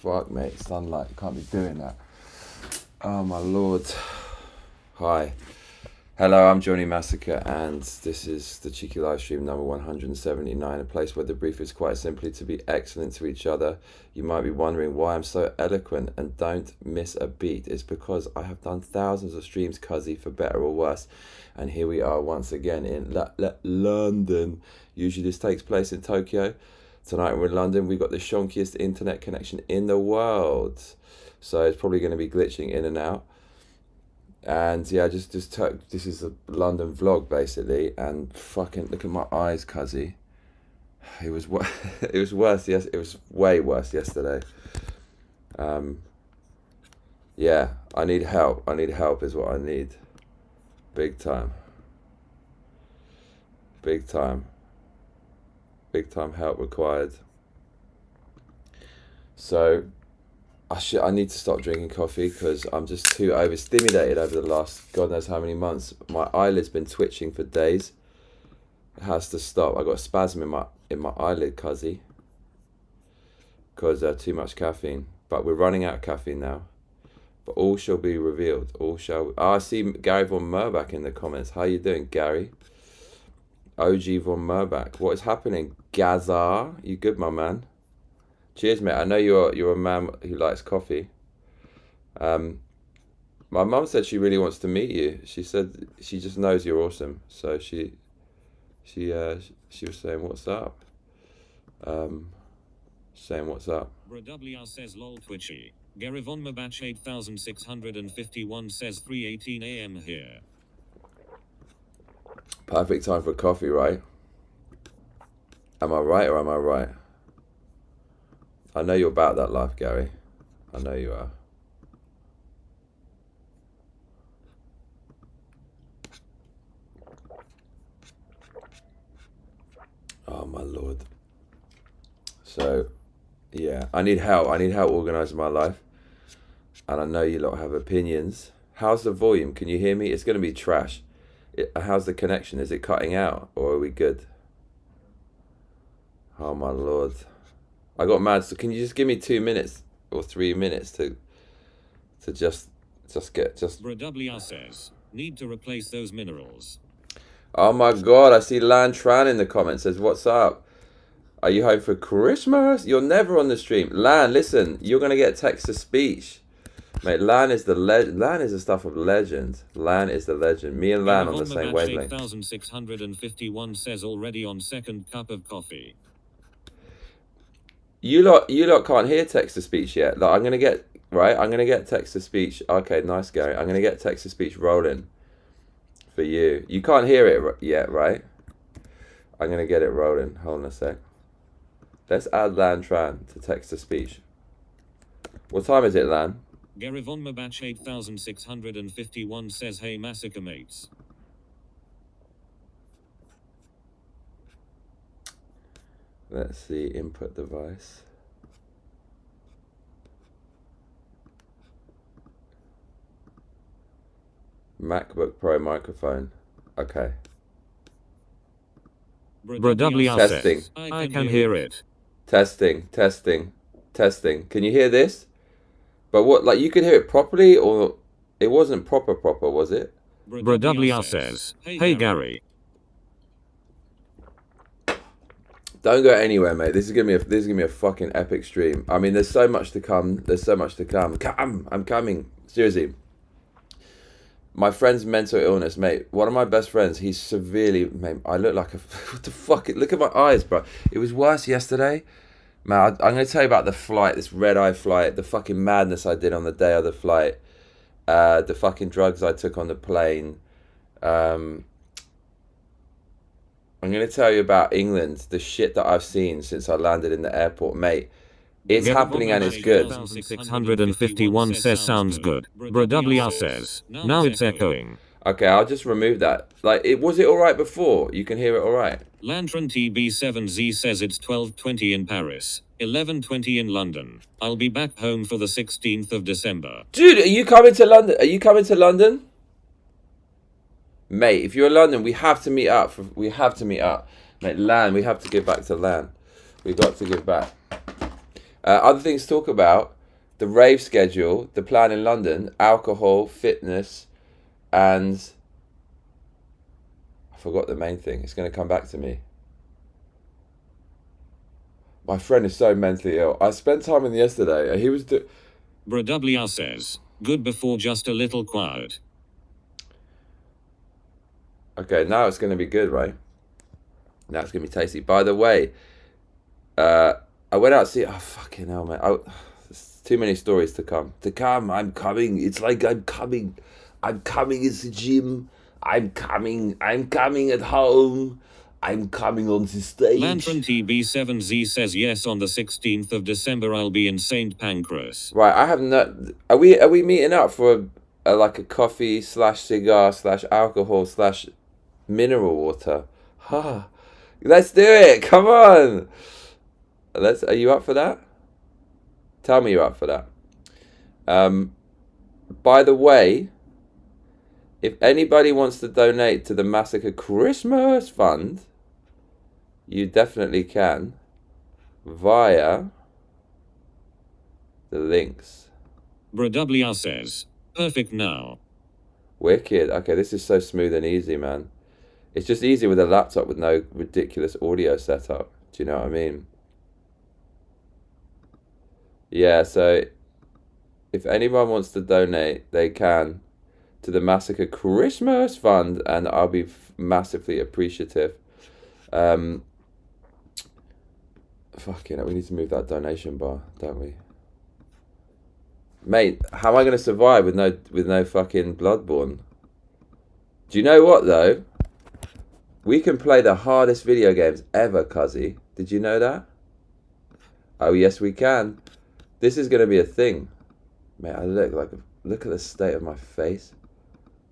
fuck, mate. Sunlight. You can't be doing that. Oh, my lord. Hi. Hello, I'm Johnny Massacre, and this is the Cheeky Livestream number 179, a place where the brief is quite simply to be excellent to each other. You might be wondering why I'm so eloquent and don't miss a beat. It's because I have done thousands of streams, cuzzy, for better or worse. And here we are once again in London. Usually this takes place in Tokyo. Tonight we're in London. We've got the shonkiest internet connection in the world. So it's probably going to be glitching in and out. And yeah, this is a London vlog basically, and fucking look at my eyes, cuzzy. It was worse. Yes, it was way worse yesterday. Yeah, I need help. I need help is what I need. Big time. Big time. Big time help required. So I need to stop drinking coffee because I'm just too overstimulated over the last God knows how many months. My eyelid's been twitching for days. It has to stop. I got a spasm in my eyelid, cuzzy, because too much caffeine. But we're running out of caffeine now. But all shall be revealed. All shall. I see Gary von Merbach in the comments. How you doing, Gary? OG von Merbach. What is happening, Gazar? You good, my man? Cheers, mate. I know you're a man who likes coffee. My mum said she really wants to meet you. She said she just knows you're awesome. So she was saying what's up. Saying what's up. WR says lol twitchy. Gary von Mabach 8651 says 3:18 a.m. here. Perfect time for coffee, right? Am I right or am I right? I know you're about that life, Gary. I know you are. Oh, my Lord. So, yeah, I need help. I need help organising my life. And I know you lot have opinions. How's the volume? Can you hear me? It's going to be trash. How's the connection? Is it cutting out or are we good? Oh, my Lord. I got mad. So can you just give me 2 minutes or 3 minutes to just get. WR says need to replace those minerals. Oh my God! I see Lan Tran in the comments. Says, "What's up? Are you home for Christmas? You're never on the stream." Lan, listen. You're gonna get text to speech, mate. Lan is the Lan is the stuff of legend. Lan is the legend. Me and Lan on the same wavelength. 8651 says already on second cup of coffee. You lot can't hear text to speech yet. Like, I'm gonna get text to speech. Okay, nice, Gary. I'm gonna get text to speech rolling for you. You can't hear it yet, right? I'm gonna get it rolling. Hold on a sec. Let's add Lan Tran to text to speech. What time is it, Lan? Gary von Mabach 8651 says, "Hey, MassacreMates." Let's see, input device. MacBook Pro microphone. Okay. Testing. I can hear it. Testing. Can you hear this? But what, like, you can hear it properly, or it wasn't proper, was it? WR says, "Hey Gary." Don't go anywhere, mate. This is gonna be a fucking epic stream. I mean, there's so much to come. I'm coming. Seriously. My friend's mental illness, mate. One of my best friends, he's severely, mate, I look like a, what the fuck? Look at my eyes, bro. It was worse yesterday. Man, I'm going to tell you about the flight, this red-eye flight, the fucking madness I did on the day of the flight, the fucking drugs I took on the plane. I'm going to tell you about England, the shit that I've seen since I landed in the airport, mate. It's happening and it's good. 651 says sounds good. WR says, now it's echoing. Okay, I'll just remove that. Like, was it alright before? You can hear it alright? Lantern TB7Z says it's 12:20 in Paris, 11:20 in London. I'll be back home for the 16th of December. Dude, are you coming to London? Mate, if you're in London, we have to meet up. Mate, Lan, we have to give back to Lan. We've got to give back. Other things to talk about: the rave schedule, the plan in London, alcohol, fitness, and I forgot the main thing. It's going to come back to me. My friend is so mentally ill. I spent time with him yesterday, and he was... Bradwr says, good before just a little quiet. Okay, now it's going to be good, right? Now it's going to be tasty. By the way, I went out to see... Oh, fucking hell, man. There's too many stories to come. I'm coming. It's like I'm coming. I'm coming. It's the gym. I'm coming at home. I'm coming on the stage. Lantern TB7Z says yes, on the 16th of December I'll be in St. Pancras. Right, I have not... Are we meeting up for like a coffee / cigar / alcohol / mineral water? Ha! Let's do it! Come on! Are you up for that? Tell me you're up for that. By the way, if anybody wants to donate to the Massacre Christmas Fund, you definitely can via the links. Bradwr says, perfect now. Wicked. Okay, this is so smooth and easy, man. It's just easy with a laptop with no ridiculous audio setup. Do you know what I mean? Yeah, so if anyone wants to donate, they can to the Massacre Christmas Fund, and I'll be massively appreciative. Fucking hell, we need to move that donation bar, don't we? Mate, how am I going to survive with no fucking Bloodborne? Do you know what, though? We can play the hardest video games ever, cuzzy. Did you know that? Oh, yes, we can. This is going to be a thing. Mate, look at the state of my face.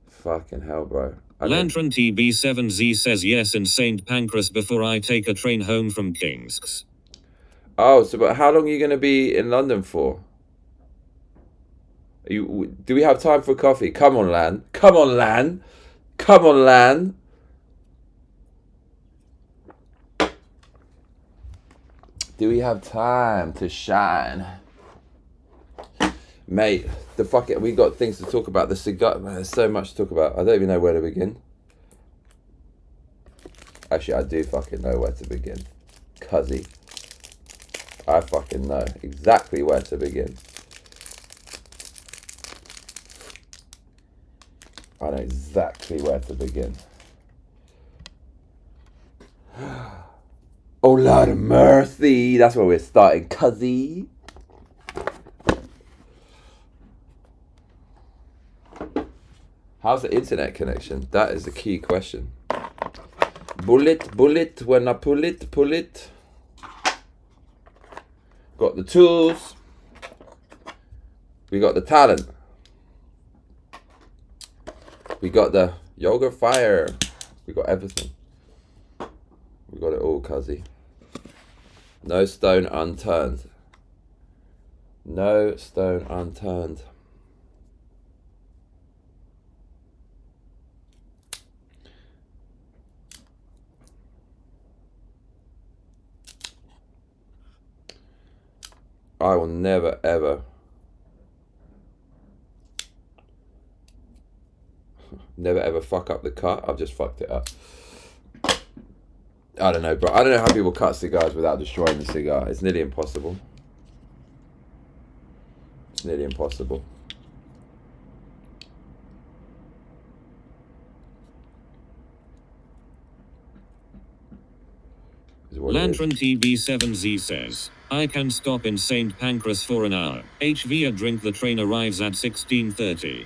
Fucking hell, bro. Lantern TB7Z says yes in St. Pancras before I take a train home from King's. Oh, so but how long are you going to be in London for? Do we have time for coffee? Come on, Lan. Come on, Lan. Come on, Lan. Do we have time to shine? Mate, we got things to talk about. The cigar, man, there's so much to talk about. I don't even know where to begin. Actually, I do fucking know where to begin. Cuzzy. I fucking know exactly where to begin. I know exactly where to begin. Oh, Lord of mercy. That's where we're starting, cuzzy. How's the internet connection? That is the key question. Bullet, when I pull it. Got the tools. We got the talent. We got the yoga fire. We got everything. We got it all, cuzzy. No stone unturned. No stone unturned. I will never, ever fuck up the cut. I've just fucked it up. I don't know, bro. I don't know how people cut cigars without destroying the cigar. It's nearly impossible. It's nearly impossible. Lantern TB7Z says, I can stop in St. Pancras for an hour. HV a drink. The train arrives at 16:30.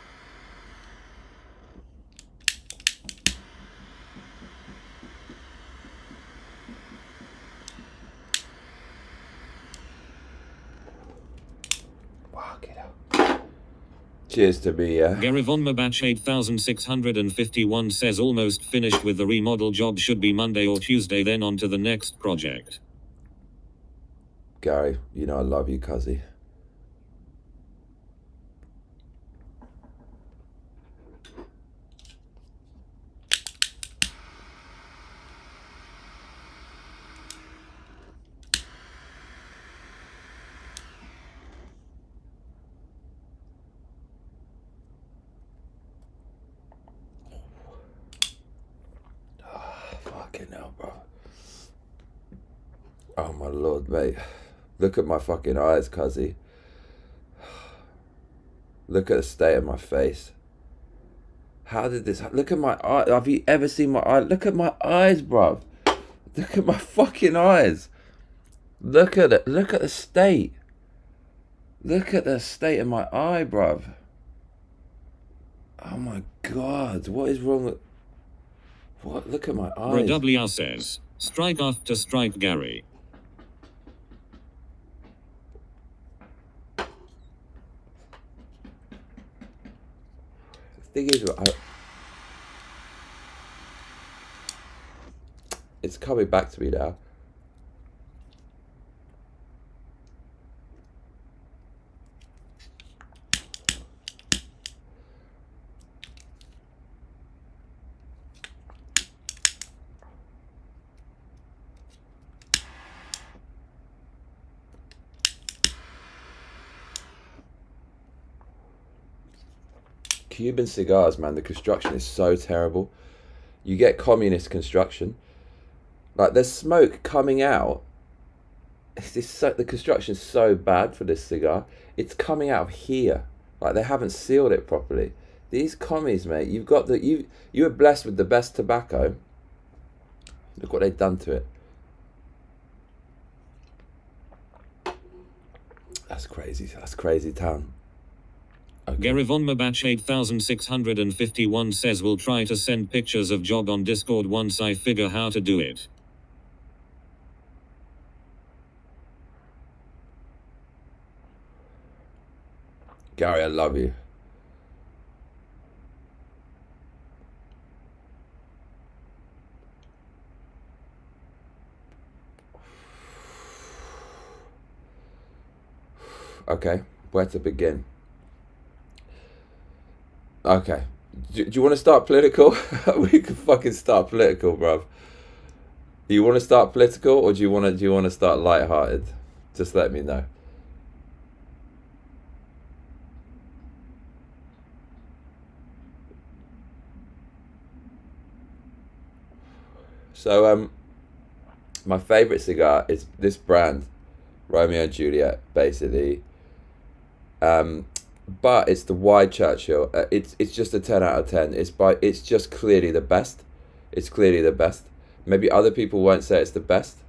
Cheers to me, Gary Von Mabach 8651 says almost finished with the remodel job. Should be Monday or Tuesday, then on to the next project. Gary, you know I love you, cuzzy. Oh my lord, mate. Look at my fucking eyes, cuzzy. Look at the state of my face. How did this... Look at my eye. Have you ever seen my eye? Look at my eyes, bruv. Look at my fucking eyes. Look at it. Look at the state. Look at the state of my eye, bruv. Oh my god. What is wrong with... What? Look at my eyes. WR says, strike after strike, Gary. The thing is, it's coming back to me now. Cuban cigars, man, the construction is so terrible. You get communist construction. Like, there's smoke coming out. The construction is so bad for this cigar. It's coming out of here. Like, they haven't sealed it properly. These commies, mate, you were blessed with the best tobacco. Look what they've done to it. That's crazy. That's crazy town. Okay. Gary Von Mabach 8651 says we'll try to send pictures of job on Discord once I figure how to do it. Gary, I love you. Okay, where to begin? Okay, do you want to start political? We can fucking start political, bruv. Do you want to start political, or do you want to start lighthearted? Just let me know. So, my favorite cigar is this brand, Romeo and Juliet, basically. But it's the Wide Churchill. It's just a 10 out of 10. It's just clearly the best. It's clearly the best. Maybe other people won't say it's the best,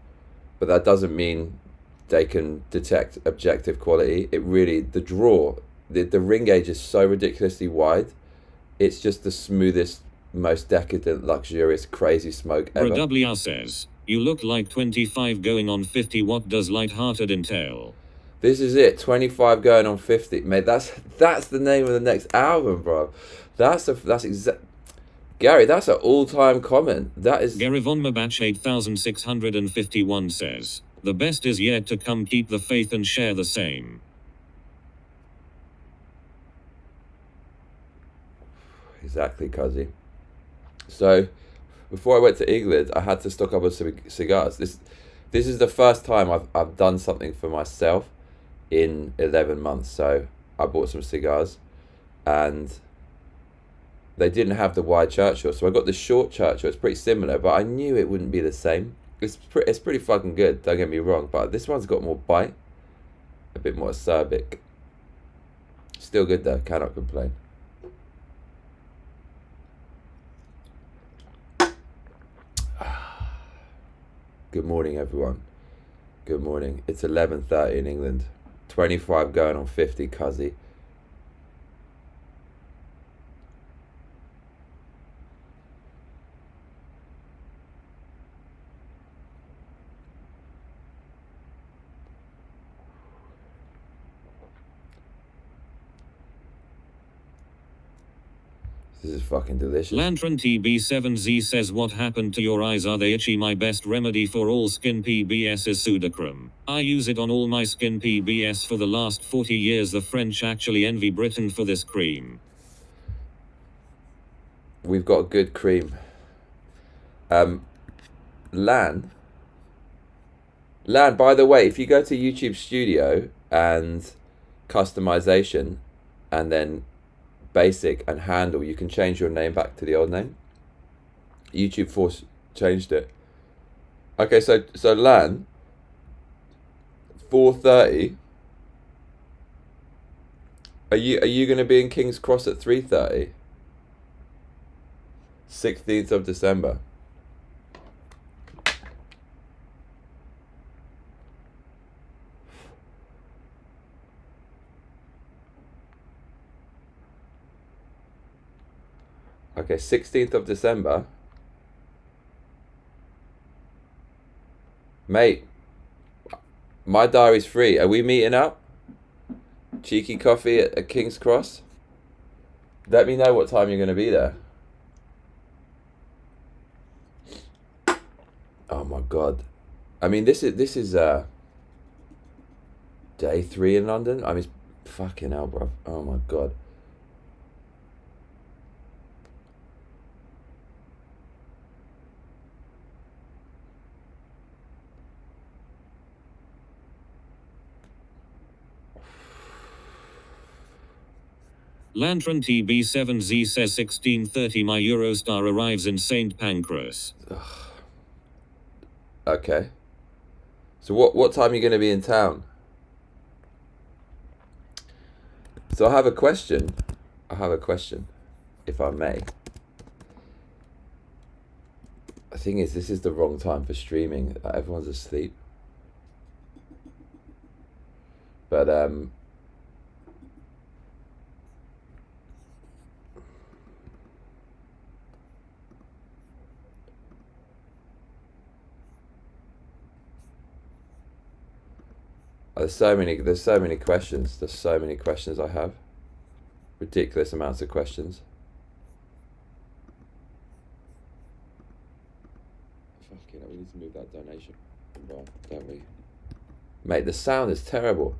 but that doesn't mean they can detect objective quality. It really, the draw, the ring gauge is so ridiculously wide. It's just the smoothest, most decadent, luxurious, crazy smoke ever. WR says, you look like 25 going on 50. What does lighthearted entail? This is it, 25 going on 50. Mate, that's the name of the next album, bro. Gary, that's an all-time comment. That is... Gary Von Mabach 8651 says, the best is yet to come. Keep the faith and share the same. Exactly, cuzzy. So, before I went to England, I had to stock up on some cigars. This is the first time I've done something for myself in 11 months. So I bought some cigars, and they didn't have the Wide Churchill, so I got the short Churchill. It's pretty similar, but I knew it wouldn't be the same. It's pretty fucking good, don't get me wrong, but this one's got more bite, a bit more acerbic. Still good though, cannot complain. Good morning, everyone. Good morning. It's 11:30 in England. 25 going on 50, cuzzy. This is fucking delicious. Lantern TB7Z says, what happened to your eyes? Are they itchy? My best remedy for all skin PBS is Sudocrem. I use it on all my skin PBS for the last 40 years. The French actually envy Britain for this cream. We've got a good cream. Lan, by the way, if you go to YouTube Studio and customization and then basic and handle, you can change your name back to the old name. YouTube changed it. Okay, so Lan, 4:30. Are you going to be in King's Cross at 3:30? 16th of December. Okay, 16th of December. Mate, my diary's free. Are we meeting up? Cheeky coffee at King's Cross? Let me know what time you're going to be there. Oh my God. I mean, this is day 3 in London. I mean, fucking hell, bro. Oh my God. Lantern TB7Z says 16:30 my Eurostar arrives in St. Pancras. Okay. So what time are you going to be in town? So I have a question. If I may. The thing is, this is the wrong time for streaming. Everyone's asleep. But there's so many questions. There's so many questions I have. Ridiculous amounts of questions. Fucking hell, we need to move that donation bar, don't we? Mate, the sound is terrible.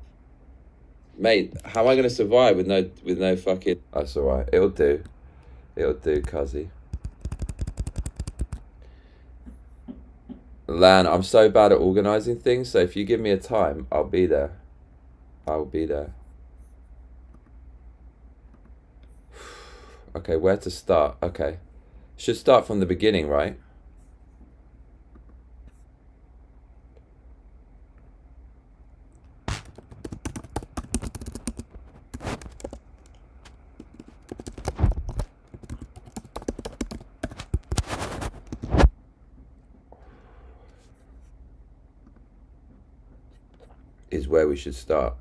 Mate, how am I gonna survive with no fucking... That's alright. It'll do, cuzzy. Lan, I'm so bad at organising things, so if you give me a time, I'll be there. Okay, where to start? Okay. Should start from the beginning, right? Is where we should start.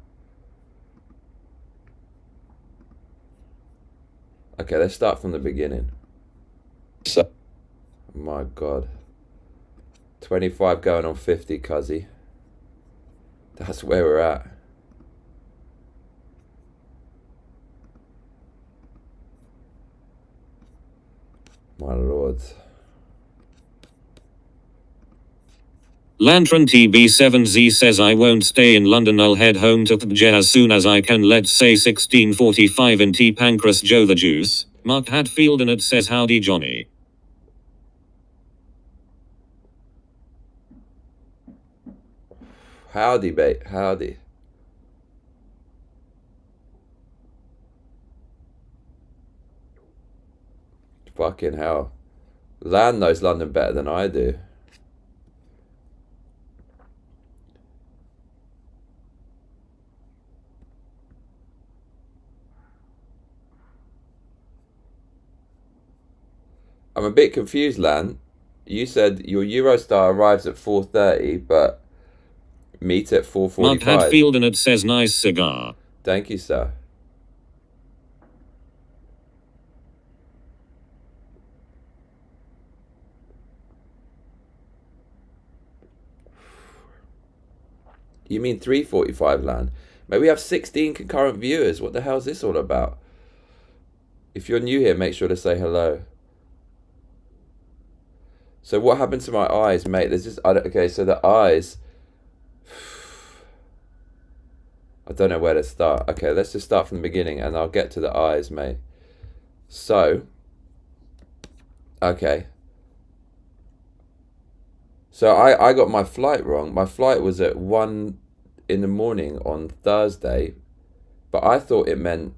Okay, let's start from the beginning. So, my God. 25 going on 50, cuzzy. That's where we're at. My Lord. Lantern TB7Z says I won't stay in London, I'll head home to Tbj as soon as I can, let's say 16:45 in T Pancras Joe the Juice. Mark Hadfield and it says howdy Johnny. Howdy, mate, howdy. Fucking hell. Lan knows London better than I do. I'm a bit confused, Lan. You said your Eurostar arrives at 4:30, but meet at 4:45. Mark Hadfield and it says nice cigar. Thank you, sir. You mean 3:45, Lan? Maybe we have 16 concurrent viewers. What the hell is this all about? If you're new here, make sure to say hello. So what happened to my eyes, mate? There's just... okay, so the eyes... I don't know where to start. Okay, let's just start from the beginning and I'll get to the eyes, mate. So... okay. So I got my flight wrong. My flight was at 1 in the morning on Thursday. But I thought it meant...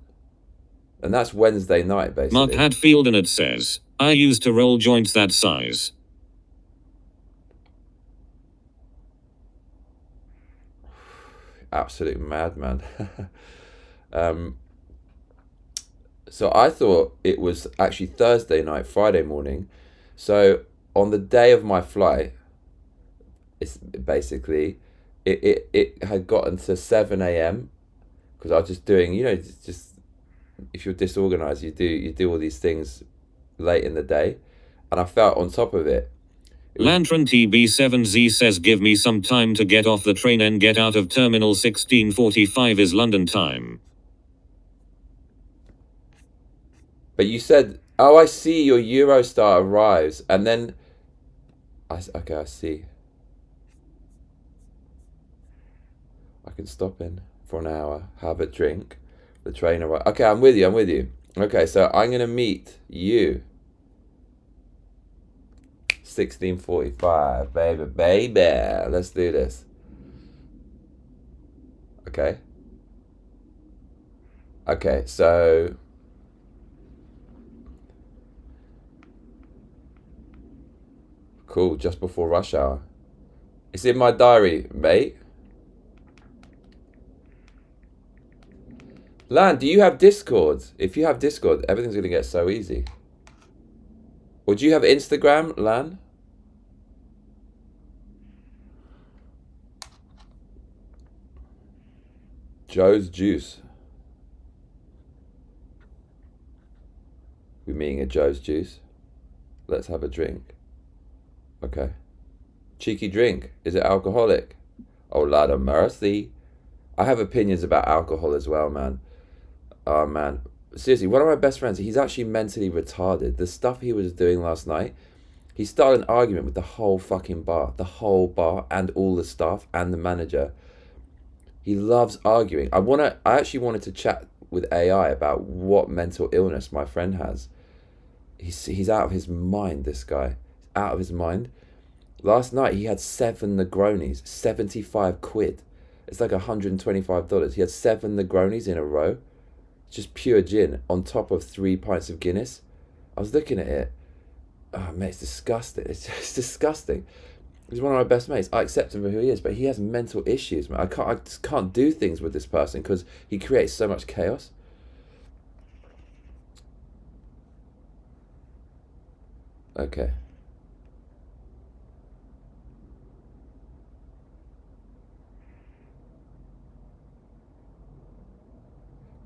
and that's Wednesday night, basically. Mark Hadfield and it says, I used to roll joints that size. absolute madman. So I thought it was actually Thursday night, Friday morning. So on the day of my flight, it's basically, it had gotten to 7 a.m. because I was just doing, just if you're disorganized, you do all these things late in the day, and I felt on top of it. Lantern TB7Z says give me some time to get off the train and get out of terminal 16:45 is London time. But you said, oh, I see, your Eurostar arrives, and then, okay, I see. I can stop in for an hour, have a drink, the train arrives. Okay, I'm with you. Okay, so I'm going to meet you. 16:45, baby. Let's do this. Okay. Okay, so cool, just before rush hour. It's in my diary, mate. Lan, do you have Discord? If you have Discord, everything's going to get so easy. Or do you have Instagram, Lan? Joe's Juice. We're meeting at Joe's Juice. Let's have a drink. Okay. Cheeky drink. Is it alcoholic? Oh, Lord of mercy. I have opinions about alcohol as well, man. Oh, man. Seriously, one of my best friends, he's actually mentally retarded. The stuff he was doing last night, he started an argument with the whole fucking bar. The whole bar and all the staff and the manager. He loves arguing. I actually wanted to chat with AI about what mental illness my friend has. He's out of his mind, this guy. He's out of his mind. Last night he had 7 Negronis, 75 quid. It's like $125. He had 7 Negronis in a row. Just pure gin on top of 3 pints of Guinness. I was looking at it. Oh, mate, it's disgusting. It's just disgusting. He's one of my best mates. I accept him for who he is, but he has mental issues, man. I just can't do things with this person because he creates so much chaos. Okay.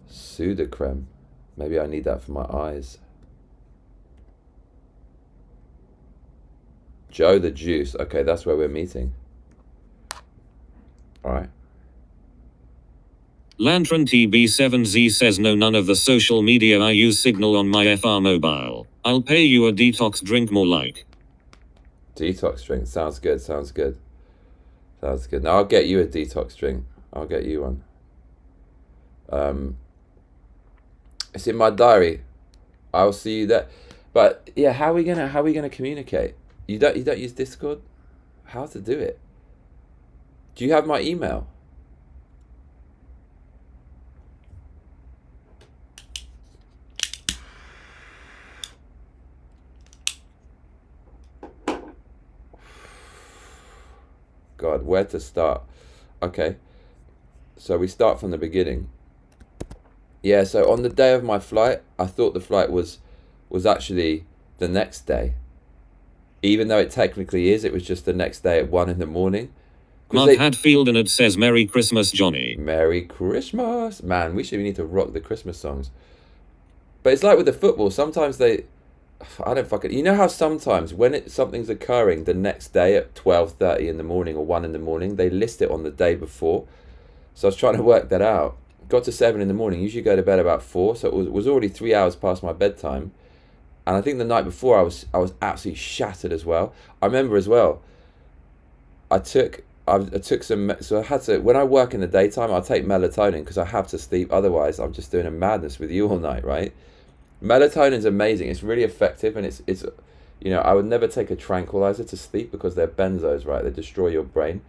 Sudocrem. Maybe I need that for my eyes. Joe the Juice. Okay, that's where we're meeting. All right. Lantern TB7Z says no, none of the social media. I use Signal on my FR mobile. I'll pay you a detox drink, more like. Detox drink. Sounds good. Now I'll get you a detox drink. I'll get you one. It's in my diary. I'll see you there. But yeah, how are we gonna communicate? You don't use Discord? How to do it? Do you have my email? God, where to start? Okay, so we start from the beginning. Yeah, so on the day of my flight, I thought the flight was actually the next day. Even though it technically is, it was just the next day at 1 a.m. Mark Hadfield and it says Merry Christmas, Johnny. Merry Christmas. Man, we need to rock the Christmas songs. But it's like with the football, sometimes I don't fucking... You know how sometimes when something's occurring the next day at 12:30 in the morning or 1 a.m, they list it on the day before. So I was trying to work that out. Got to 7 a.m, usually go to bed about 4, so it was already 3 hours past my bedtime. And I think the night before I was absolutely shattered as well. I remember as well, I took some, so I had to, when I work in the daytime, I'll take melatonin because I have to sleep. Otherwise, I'm just doing a madness with you all night, right? Melatonin's amazing. It's really effective, and it's I would never take a tranquilizer to sleep because they're benzos, right? They destroy your brain.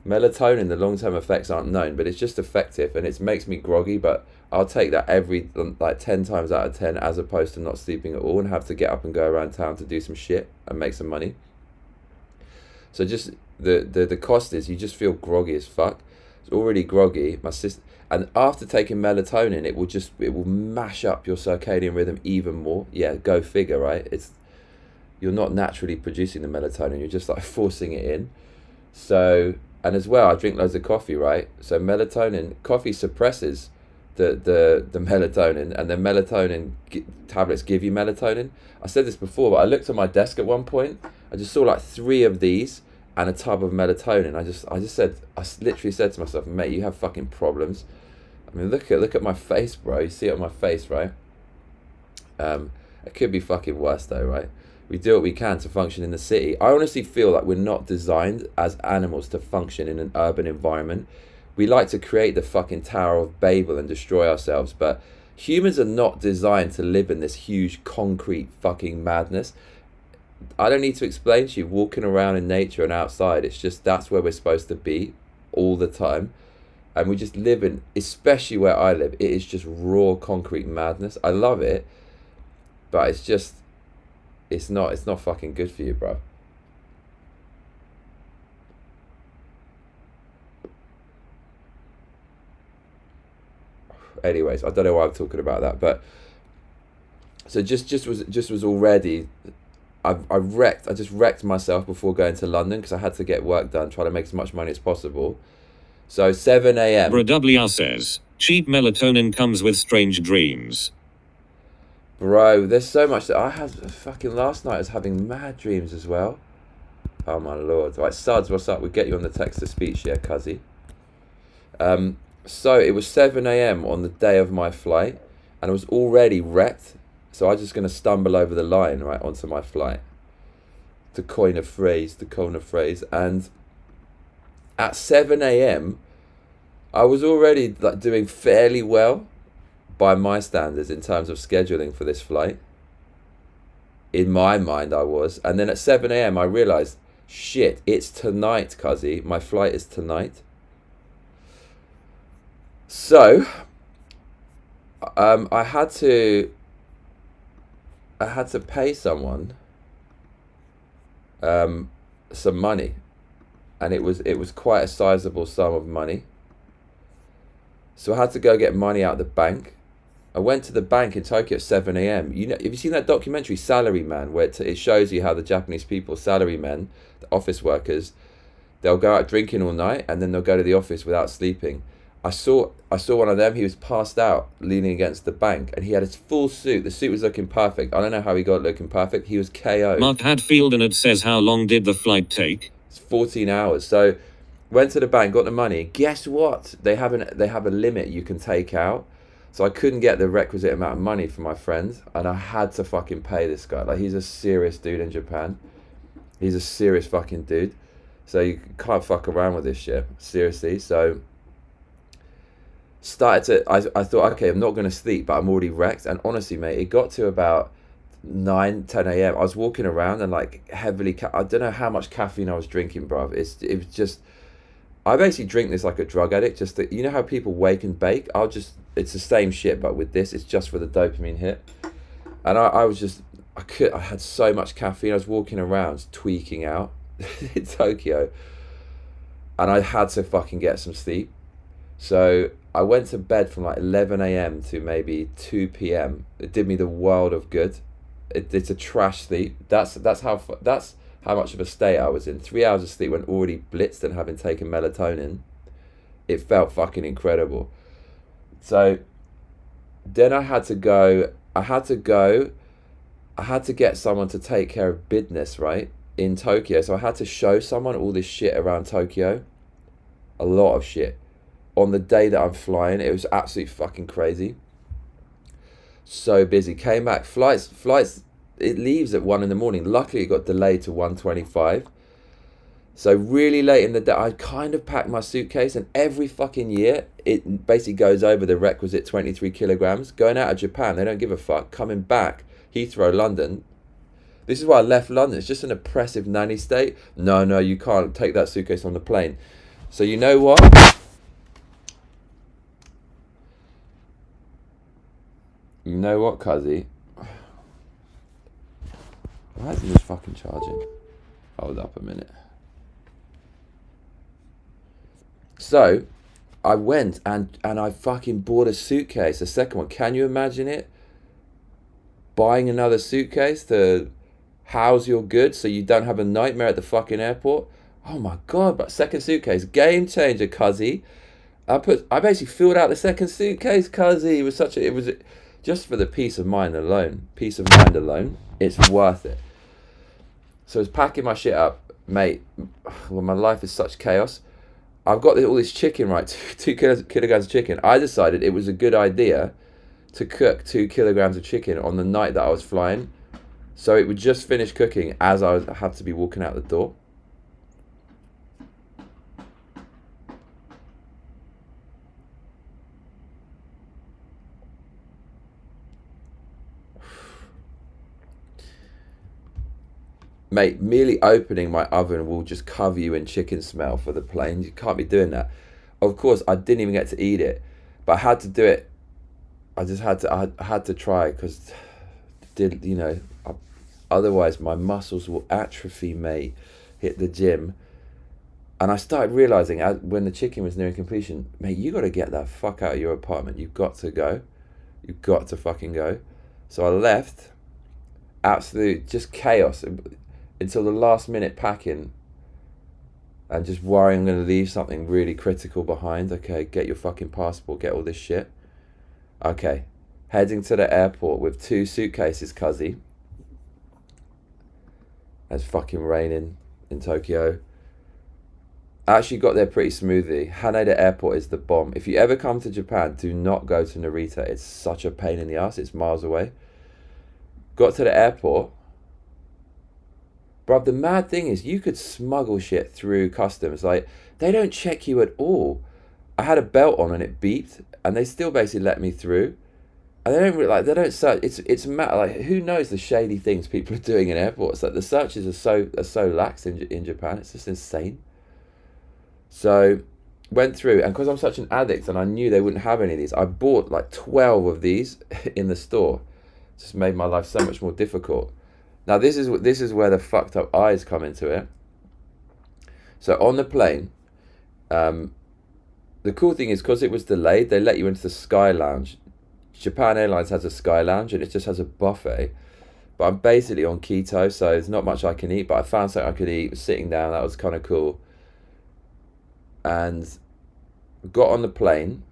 Melatonin, the long-term effects aren't known, but it's just effective, and it makes me groggy, but I'll take that every, 10 times out of 10, as opposed to not sleeping at all and have to get up and go around town to do some shit and make some money. So just, the cost is you just feel groggy as fuck. It's already groggy. My sister, and after taking melatonin, it will mash up your circadian rhythm even more. Yeah, go figure, right? You're not naturally producing the melatonin. You're just like forcing it in. So, and as well, I drink loads of coffee, right? So coffee suppresses the melatonin, and the melatonin tablets give you melatonin. I said this before, but I looked at my desk at one point. I just saw like 3 of these and a tub of melatonin. I literally said to myself, mate, you have fucking problems. I mean, look at my face, bro. You see it on my face, right? It could be fucking worse though, right? We do what we can to function in the city. I honestly feel like we're not designed as animals to function in an urban environment. We like to create the fucking Tower of Babel and destroy ourselves, but humans are not designed to live in this huge concrete fucking madness. I don't need to explain to you, walking around in nature and outside, it's just that's where we're supposed to be all the time. And we just live in, especially where I live, it is just raw concrete madness. I love it, but it's not fucking good for you, bro. Anyways, I don't know why I'm talking about that, but so just was already, I just wrecked myself before going to London because I had to get work done, try to make as much money as possible. So 7 a.m. Bro WR says, cheap melatonin comes with strange dreams. Bro, there's so much that I had. Fucking last night I was having mad dreams as well. Oh my lord. Right, Suds, what's up? We'll get you on the text-to-speech here, cuzzy. So it was 7 a.m. on the day of my flight, and I was already wrecked. So I was just going to stumble over the line, right, onto my flight. To coin a phrase. And at 7 a.m., I was already like doing fairly well by my standards in terms of scheduling for this flight. In my mind, I was. And then at 7 a.m., I realized, shit, it's tonight, cuzzy. My flight is tonight. So, I had to pay someone some money, and it was quite a sizable sum of money. So I had to go get money out of the bank. I went to the bank in Tokyo at 7 a.m. You know, have you seen that documentary Salaryman, where it shows you how the Japanese people, salarymen, the office workers, they'll go out drinking all night and then they'll go to the office without sleeping. I saw one of them. He was passed out, leaning against the bank, and he had his full suit. The suit was looking perfect. I don't know how he got looking perfect. He was KO. Mark Hadfield and it says, how long did the flight take? It's 14 hours. So went to the bank, got the money. Guess what? They have a limit you can take out. So I couldn't get the requisite amount of money for my friend, and I had to fucking pay this guy. Like, he's a serious dude in Japan. He's a serious fucking dude. So you can't fuck around with this shit. Seriously. So I thought, okay, I'm not going to sleep, but I'm already wrecked. And honestly, mate, it got to about 9, 10 a.m. I was walking around and like heavily, I don't know how much caffeine I was drinking, bruv. It was just, I basically drink this like a drug addict. Just that, you know how people wake and bake? It's the same shit, but with this, it's just for the dopamine hit. And I had so much caffeine. I was walking around tweaking out in Tokyo, and I had to fucking get some sleep. So I went to bed from like 11 a.m. to maybe 2 p.m. It did me the world of good. It's a trash sleep. That's how much of a state I was in. 3 hours of sleep when already blitzed and having taken melatonin. It felt fucking incredible. So then I had to get someone to take care of business, right, in Tokyo. So I had to show someone all this shit around Tokyo. A lot of shit. On the day that I'm flying, it was absolutely fucking crazy. So busy. Came back. Flights. It leaves at 1 a.m. Luckily, it got delayed to 1:25. So really late in the day, I kind of packed my suitcase, and every fucking year, it basically goes over the requisite 23 kilograms. Going out of Japan, they don't give a fuck. Coming back, Heathrow, London. This is why I left London. It's just an oppressive nanny state. No, you can't take that suitcase on the plane. So you know what? You know what, cuzzy? Why isn't this fucking charging? Hold up a minute. So, I went and I fucking bought a suitcase, a second one. Can you imagine it? Buying another suitcase to house your goods so you don't have a nightmare at the fucking airport. Oh my god! But second suitcase, game changer, cuzzy. I basically filled out the second suitcase, cuzzy. It was just for the peace of mind alone. Peace of mind alone, it's worth it. So I was packing my shit up, mate. Well, my life is such chaos. I've got all this chicken, right? 2 kilograms of chicken. I decided it was a good idea to cook 2 kilograms of chicken on the night that I was flying, so it would just finish cooking as I had to be walking out the door. Mate, merely opening my oven will just cover you in chicken smell for the plane. You can't be doing that. Of course, I didn't even get to eat it, but I had to do it. I had to try, because otherwise my muscles will atrophy, mate. Hit the gym. And I started realizing when the chicken was nearing completion, mate, you got to get that fuck out of your apartment. You've got to go. You've got to fucking go. So I left. Absolute just chaos until the last minute, packing and just worrying I'm going to leave something really critical behind. Okay, get your fucking passport, get all this shit. Okay, heading to the airport with 2 suitcases, cuzzy. It's fucking raining in Tokyo. I actually got there pretty smoothly. Haneda Airport is the bomb. If you ever come to Japan, do not go to Narita. It's such a pain in the ass. It's miles away. Got to the airport. Bruv, the mad thing is you could smuggle shit through customs. Like, they don't check you at all. I had a belt on and it beeped, and they still basically let me through. And they don't search. It's mad. Like, who knows the shady things people are doing in airports? Like, the searches are so lax in Japan. It's just insane. So went through, and because I'm such an addict and I knew they wouldn't have any of these, I bought like 12 of these in the store. Just made my life so much more difficult. Now this is where the fucked up eyes come into it. So on the plane, the cool thing is, because it was delayed, they let you into the Sky Lounge. Japan Airlines has a Sky Lounge and it just has a buffet. But I'm basically on keto, so there's not much I can eat, but I found something I could eat sitting down. That was kind of cool. And got on the plane.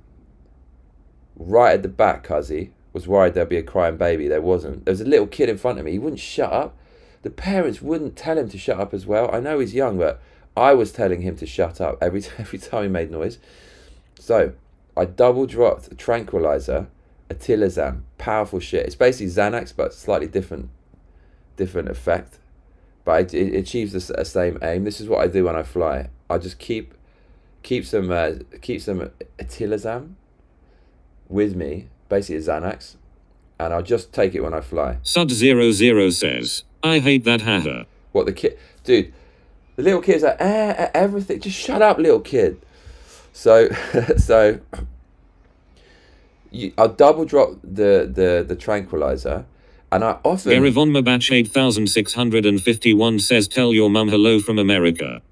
Right at the back, cuzzy, was worried there'd be a crying baby. There wasn't. There was a little kid in front of me. He wouldn't shut up. The parents wouldn't tell him to shut up as well. I know he's young, but I was telling him to shut up every time he made noise. So I double dropped a tranquilizer, a Tilazam, powerful shit. It's basically Xanax, but slightly different effect. But it achieves the same aim. This is what I do when I fly. I just keep some Tilazam with me, basically a Xanax, and I'll just take it when I fly. Sud00 says, I hate that hatter. What, the kid? Dude, the little kid's like, everything. Just shut up, little kid. So I'll double drop the tranquilizer, and I often... Garivon Mabach 8651 says, tell your mum hello from America.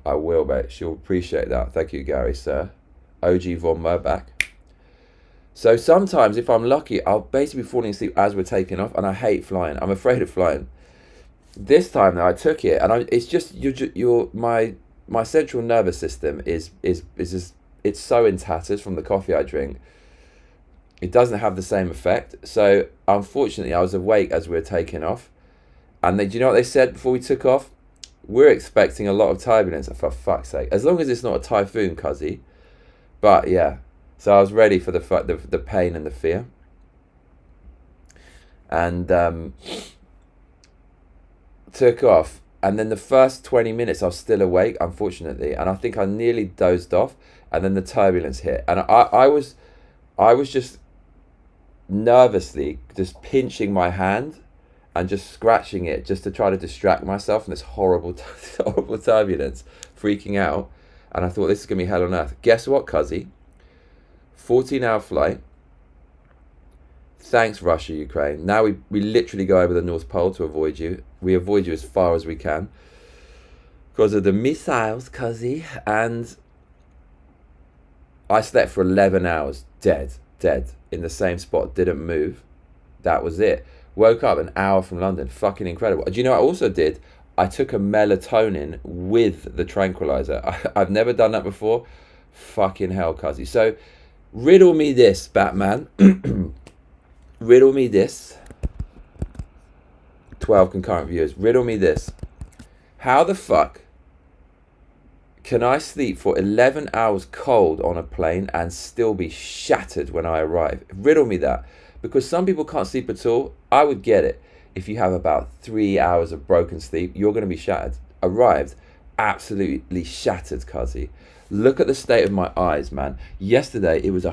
I will, mate. She'll appreciate that. Thank you, Gary, sir. OG Von Merbach. So sometimes, if I'm lucky, I'll basically be falling asleep as we're taking off, and I hate flying. I'm afraid of flying. This time, though, I took it, and it's just my central nervous system is just, it's so in tatters from the coffee I drink. It doesn't have the same effect. So unfortunately, I was awake as we were taking off, and do you know what they said before we took off? We're expecting a lot of turbulence. For fuck's sake, as long as it's not a typhoon, cuzzy. But yeah, so I was ready for the pain and the fear. And took off, and then the first 20 minutes I was still awake, unfortunately, and I think I nearly dozed off, and then the turbulence hit, and I was just nervously just pinching my hand and just scratching it just to try to distract myself from this horrible turbulence, freaking out. And I thought, this is going to be hell on earth. Guess what, cuzzy? 14-hour flight. Thanks, Russia, Ukraine. Now we literally go over the North Pole to avoid you. We avoid you as far as we can. because of the missiles, cuzzy. And I slept for 11 hours, dead, in the same spot, didn't move. That was it. Woke up an hour from London. Fucking incredible. Do you know what I also did? I took a melatonin with the tranquilizer. I've never done that before. Fucking hell, cuzzy. So, riddle me this, Batman. Riddle me this. 12 concurrent viewers. Riddle me this. How the fuck can I sleep for 11 hours cold on a plane and still be shattered when I arrive? Riddle me that. Because some people can't sleep at all. I would get it. If you have about 3 hours of broken sleep, you're going to be shattered. Arrived, absolutely shattered, cuzzy. Look at the state of my eyes, man. Yesterday, it was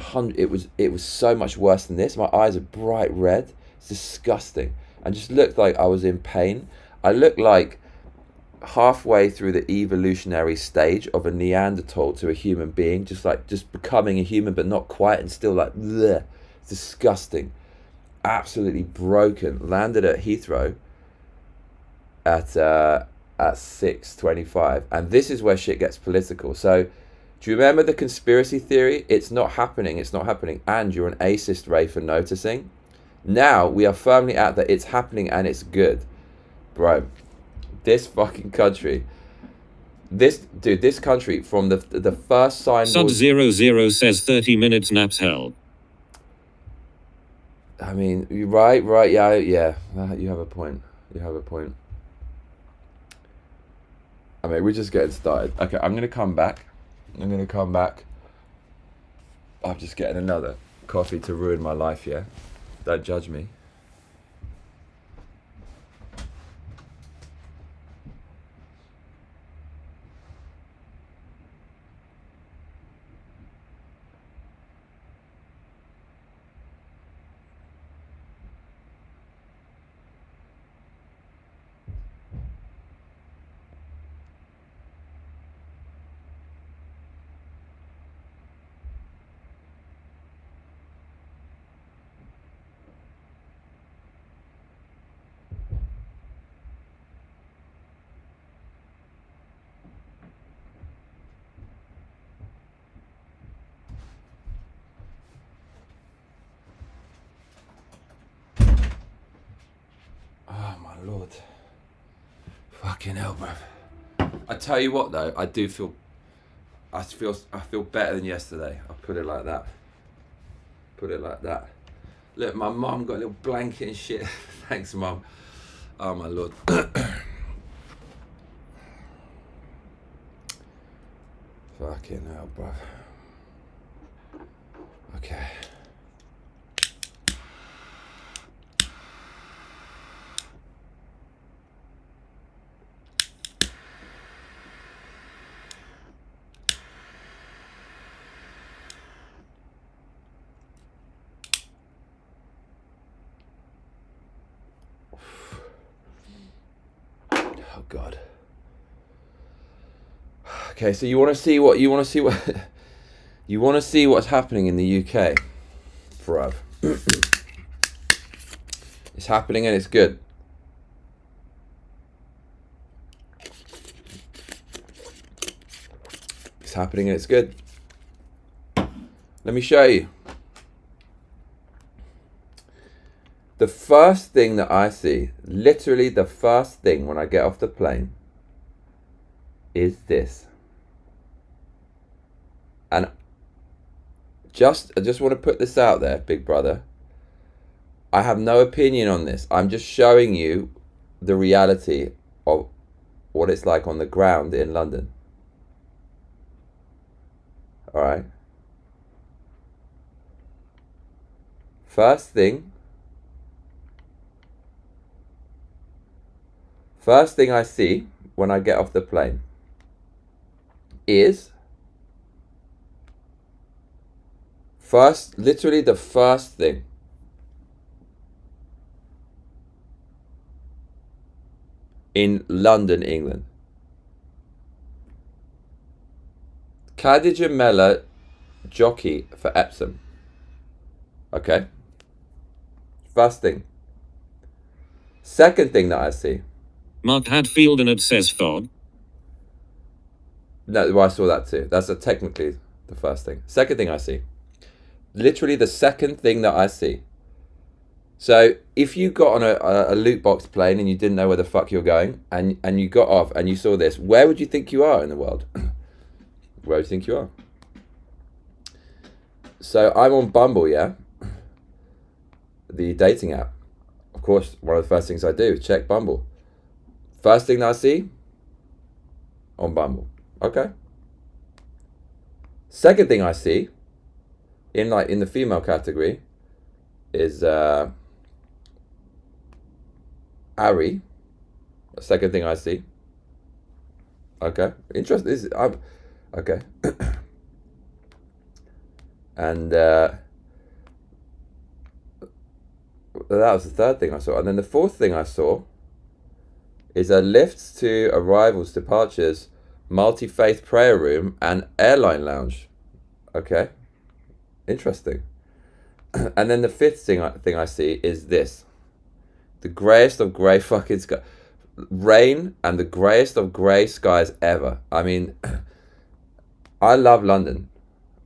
it was so much worse than this. My eyes are bright red. It's disgusting. And just looked like I was in pain. I looked like halfway through the evolutionary stage of a Neanderthal to a human being, just becoming a human, but not quite, and still like, bleh. It's disgusting. Absolutely broken. Landed at Heathrow at 6:25, and this is where shit gets political. So, do you remember the conspiracy theory? It's not happening. It's not happening. And you're an acist, Ray, for noticing. Now we are firmly at that. It's happening and it's good, bro. This fucking country. This country from the first signboard. Sud00 says 30 minutes naps hell. I mean, right, yeah. You have a point. I mean, we're just getting started. Okay, I'm gonna come back. I'm just getting another coffee to ruin my life, yeah? Don't judge me. Lord, fucking hell, bruv. I tell you what, though, I feel better than yesterday. I'll put it like that. Look, my mum got a little blanket and shit. Thanks, mum. Oh my Lord. Fucking hell, bruv. Okay. Oh God. Okay, so you want to see what's happening in the UK, bruv. It's happening and it's good. It's happening and it's good. Let me show you. The first thing that I see, literally the first thing when I get off the plane, is this. And I just want to put this out there, big brother. I have no opinion on this. I'm just showing you the reality of what it's like on the ground in London. All right. First thing I see when I get off the plane is literally the first thing. In London, England. Khadija Mella, jockey for Epsom. Okay. First thing. Second thing that I see. Mark Hadfield and it says Thod. No, well, I saw that too. That's technically the first thing. Second thing I see. Literally the second thing that I see. So if you got on a loot box plane and you didn't know where the fuck you're going, and you got off and you saw this, where would you think you are in the world? Where do you think you are? So I'm on Bumble, yeah? The dating app. Of course, one of the first things I do is check Bumble. First thing that I see on Bumble. Okay. Second thing I see in the female category is Ari. Second thing I see. Okay. Interesting. Okay. And that was the third thing I saw. And then the fourth thing I saw is a lifts to arrivals, departures, multi-faith prayer room, and airline lounge. Okay. Interesting. And then the fifth thing I see is this. The greyest of grey fucking sky. Rain and the greyest of grey skies ever. I mean, I love London.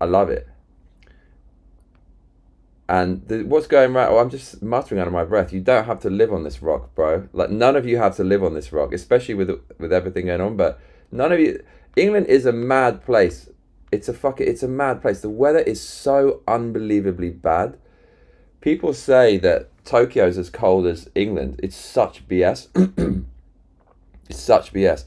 I love it. And what's going around? Oh, I'm just muttering under my breath. You don't have to live on this rock, bro. Like, none of you have to live on this rock, especially with everything going on. But none of you. England is a mad place. It's a mad place. The weather is so unbelievably bad. People say that Tokyo is as cold as England. It's such BS. It's such BS.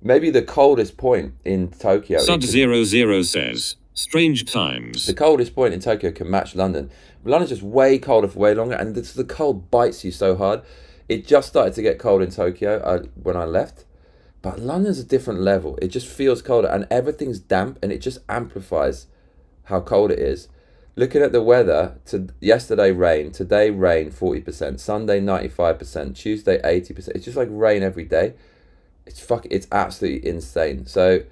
Maybe the coldest point in Tokyo. Sud00 says, strange times. The coldest point in Tokyo can match London. London's just way colder for way longer, and the cold bites you so hard. It just started to get cold in Tokyo when I left. But London's a different level. It just feels colder, and everything's damp, and it just amplifies how cold it is. Looking at the weather, yesterday rain, today rain 40%, Sunday 95%, Tuesday 80%. It's just like rain every day. It's absolutely insane. So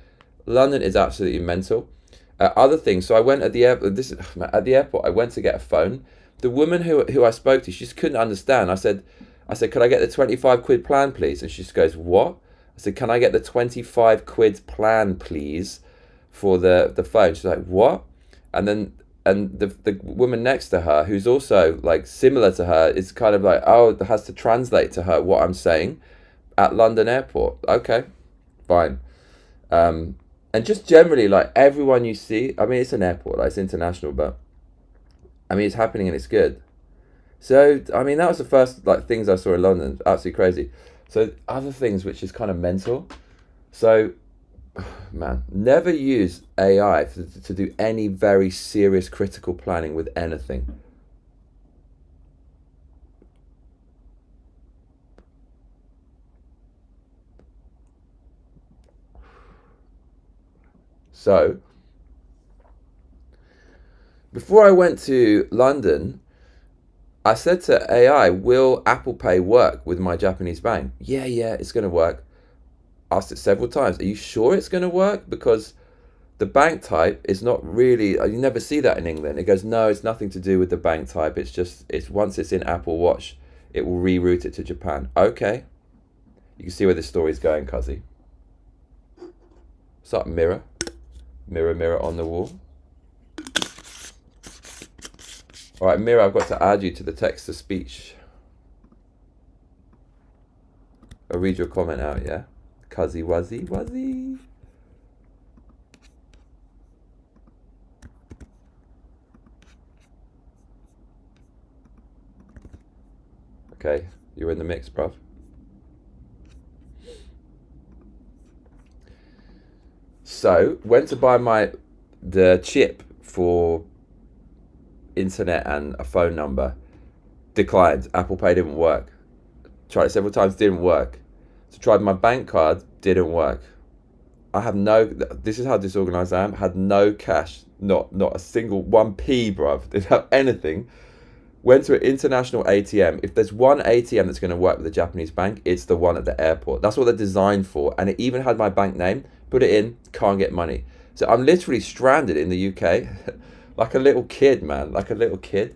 London is absolutely mental. Other things. So I went at the airport. I went to get a phone. The woman who I spoke to, she just couldn't understand. I said, could I get the 25 quid plan, please? And she just goes, what? I said, can I get the 25 quid plan, please, for the phone? She's like, what? And the woman next to her, who's also like similar to her, is kind of like, oh, has to translate to her what I'm saying at London airport. Okay, fine. And just generally, like, everyone you see, I mean, it's an airport, like, it's international, but I mean, it's happening and it's good. So, I mean, that was the first, like, things I saw in London. Absolutely crazy. So, other things which is kind of mental. So, man, never use AI to do any very serious critical planning with anything. So, before I went to London, I said to AI, will Apple Pay work with my Japanese bank? Yeah, it's going to work. Asked it several times. Are you sure it's going to work? Because the bank type is not really, you never see that in England. It goes, no, it's nothing to do with the bank type. It's once it's in Apple Watch, it will reroute it to Japan. Okay. You can see where this story is going, Cuzzy. What's up, mirror? Mirror, mirror on the wall. All right, mirror, I've got to add you to the text-to-speech. I'll read your comment out, yeah? Cuzzy wuzzy. Okay, you're in the mix, bruv. So, went to buy the chip for internet and a phone number. Declined. Apple Pay didn't work. Tried it several times, didn't work. So tried my bank card, didn't work. I have this is how disorganized I am. Had no cash, not a single 1p, bruv. Didn't have anything. Went to an international ATM. If there's one ATM that's going to work with a Japanese bank, it's the one at the airport. That's what they're designed for. And it even had my bank name. Put it in, can't get money. So I'm literally stranded in the UK. Like a little kid, man. Like a little kid.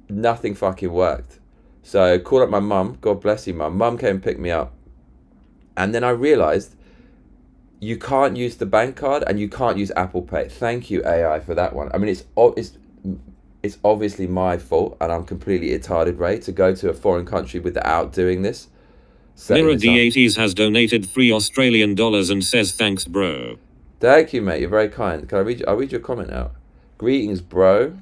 Nothing fucking worked. So called up my mum. God bless you, mum. Mum came and picked me up. And then I realised you can't use the bank card and you can't use Apple Pay. Thank you, AI, for that one. I mean, it's obviously my fault, and I'm completely retarded, Ray, to go to a foreign country without doing this. Mirror D80s has donated $3 and says thanks, bro. Thank you, mate. You're very kind. I'll read your comment out. Greetings, bro.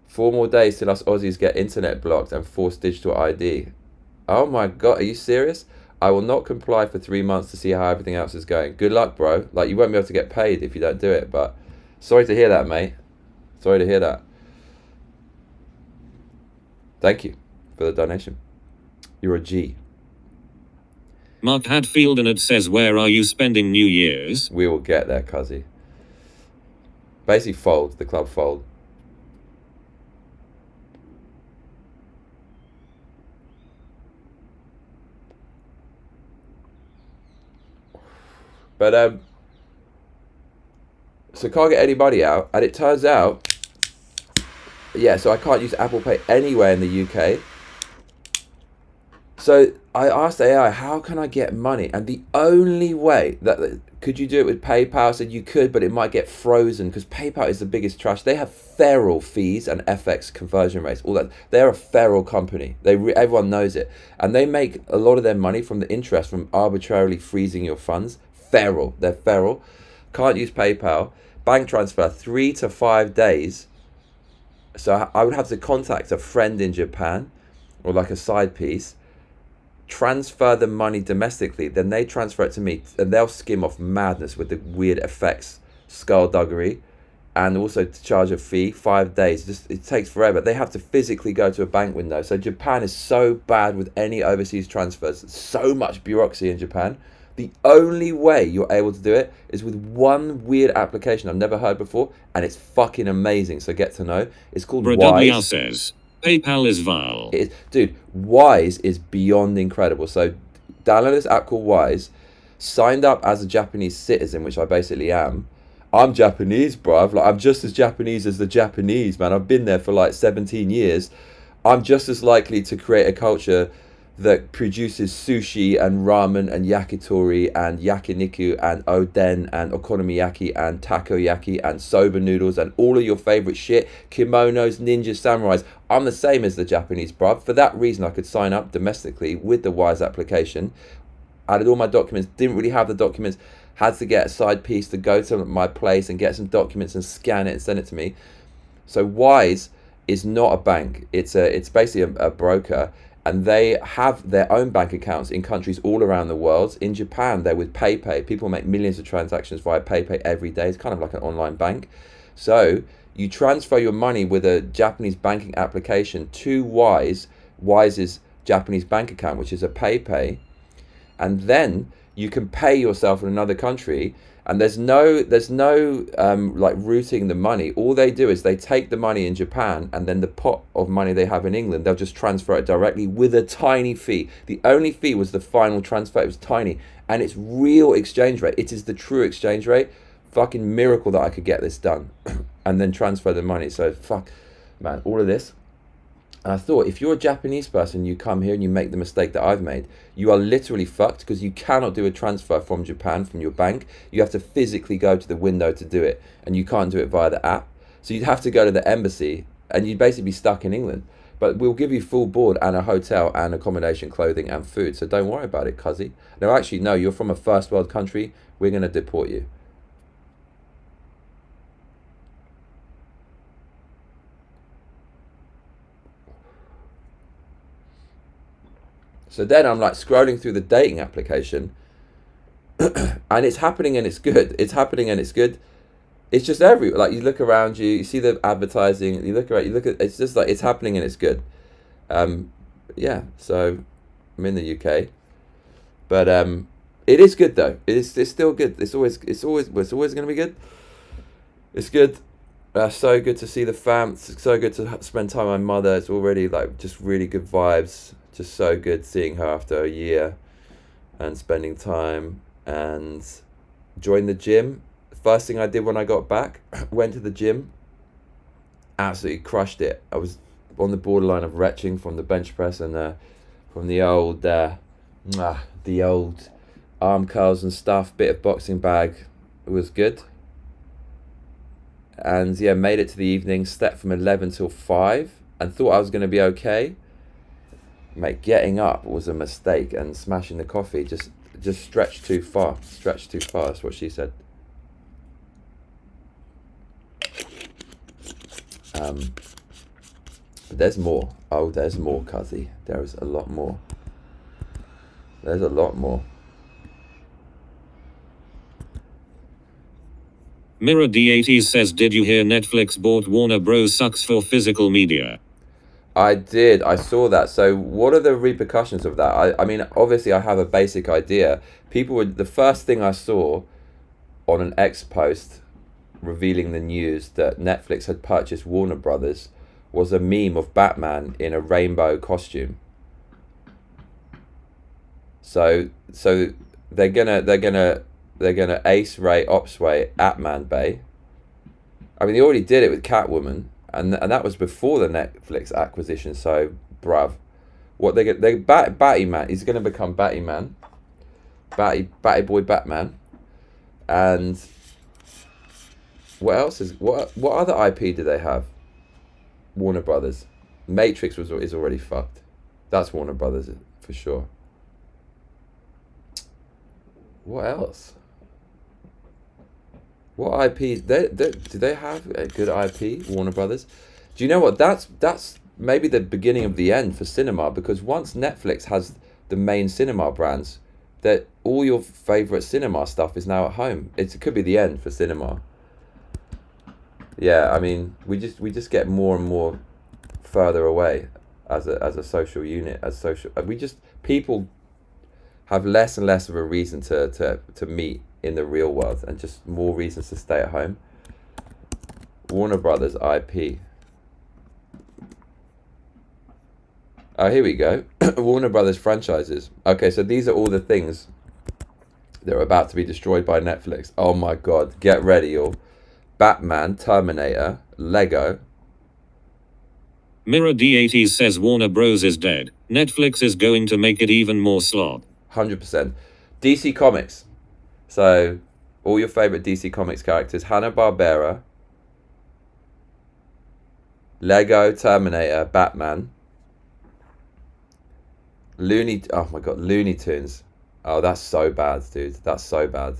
4 more days till us Aussies get internet blocked and forced digital ID. Oh my god, are you serious? I will not comply for 3 months to see how everything else is going. Good luck, bro. Like, you won't be able to get paid if you don't do it, but sorry to hear that, mate. Sorry to hear that. Thank you for the donation. You're a G. Mark Hadfield and it says, where are you spending New Year's? We will get there, cuzzy. Basically fold, the club fold. But so can't get anybody out, and it turns out, yeah, so I can't use Apple Pay anywhere in the UK. So I asked AI, how can I get money? And the only way that, could you do it with PayPal? I said you could, but it might get frozen because PayPal is the biggest trash. They have feral fees and FX conversion rates, all that. They're a feral company. Everyone knows it. And they make a lot of their money from the interest from arbitrarily freezing your funds. Feral. They're feral. Can't use PayPal. Bank transfer, 3 to 5 days. So I would have to contact a friend in Japan or like a side piece, transfer the money domestically, then they transfer it to me and they'll skim off madness with the weird effects, skullduggery, and also to charge a fee. 5 days, it takes forever. They have to physically go to a bank window. So Japan is so bad with any overseas transfers. So much bureaucracy in Japan. The only way you're able to do it is with one weird application I've never heard before, and it's fucking amazing. So get to know. It's called Wise. Says PayPal is vile. Dude, Wise is beyond incredible. So download this app called Wise. Signed up as a Japanese citizen, which I basically am. I'm Japanese, bruv. Like, I'm just as Japanese as the Japanese, man. I've been there for like 17 years. I'm just as likely to create a culture that produces sushi and ramen and yakitori and yakiniku and oden and okonomiyaki and takoyaki and soba noodles and all of your favorite shit, kimonos, ninja samurais. I'm the same as the Japanese, bruv. For that reason, I could sign up domestically with the Wise application. Added all my documents, didn't really have the documents, had to get a side piece to go to my place and get some documents and scan it and send it to me. So Wise is not a bank. It's basically a broker. And they have their own bank accounts in countries all around the world. In Japan, they're with PayPay. People make millions of transactions via PayPay every day. It's kind of like an online bank. So you transfer your money with a Japanese banking application to Wise's Japanese bank account, which is a PayPay. And then you can pay yourself in another country. And there's no like routing the money. All they do is they take the money in Japan, and then the pot of money they have in England, they'll just transfer it directly with a tiny fee. The only fee was the final transfer. It was tiny, and it's real exchange rate. It is the true exchange rate. Fucking miracle that I could get this done and then transfer the money. So fuck, man, all of this. And I thought, if you're a Japanese person, you come here and you make the mistake that I've made, you are literally fucked, because you cannot do a transfer from Japan, from your bank. You have to physically go to the window to do it, and you can't do it via the app. So you'd have to go to the embassy, and you'd basically be stuck in England. But we'll give you full board and a hotel and accommodation, clothing and food. So don't worry about it, cuzzy. No, actually, no, you're from a first world country. We're going to deport you. So then I'm like scrolling through the dating application and it's happening and it's good. It's happening and it's good. It's just everywhere. Like, you look around you see the advertising, you look at, it's just like, it's happening and it's good. Yeah, so I'm in the UK. But it is good though. It's still good. It's always going to be good. It's good. So good to see the fam. It's so good to spend time with my mother. It's already like just really good vibes. Just so good seeing her after a year and spending time, and joined the gym. First thing I did when I got back, went to the gym, absolutely crushed it. I was on the borderline of retching from the bench press and from the old arm curls and stuff, bit of boxing bag. It was good. And yeah, made it to the evening, slept from 11 till 5 and thought I was going to be okay. Mate, getting up was a mistake, and smashing the coffee just stretched too far. Stretched too far, that's what she said. But there's more. Oh, there's more, Cuzzy. There is a lot more. There's a lot more. Mirror D80 says, did you hear Netflix bought Warner Bros. Sucks for physical media? I did. I saw that. So what are the repercussions of that? I mean, obviously I have a basic idea. The first thing I saw on an X post revealing the news that Netflix had purchased Warner Brothers was a meme of Batman in a rainbow costume. So they're gonna ace Ray Opsway at Man Bay. I mean, they already did it with Catwoman, and that was before the Netflix acquisition. So, bruv, what Batty Man? He's gonna become Batty Man, Batty Boy Batman, and what else what other IP do they have? Warner Brothers, Matrix is already fucked. That's Warner Brothers for sure. What else? What IP? Do they have a good IP? Warner Brothers. Do you know what? That's maybe the beginning of the end for cinema, because once Netflix has the main cinema brands, that all your favorite cinema stuff is now at home. It could be the end for cinema. Yeah, I mean, we just get more and more further away as a social unit, people have less and less of a reason to meet in the real world, and just more reasons to stay at home. Warner Brothers IP. Oh, here we go. Warner Brothers franchises. Okay, so these are all the things that are about to be destroyed by Netflix. Oh my god, get ready, y'all. Batman, Terminator, Lego. Mirror D80 says Warner Bros. Is dead. Netflix is going to make it even more slog. 100%. DC Comics. So, all your favorite DC Comics characters. Hanna-Barbera, Lego, Terminator, Batman. Looney Tunes. Oh, that's so bad, dude. That's so bad.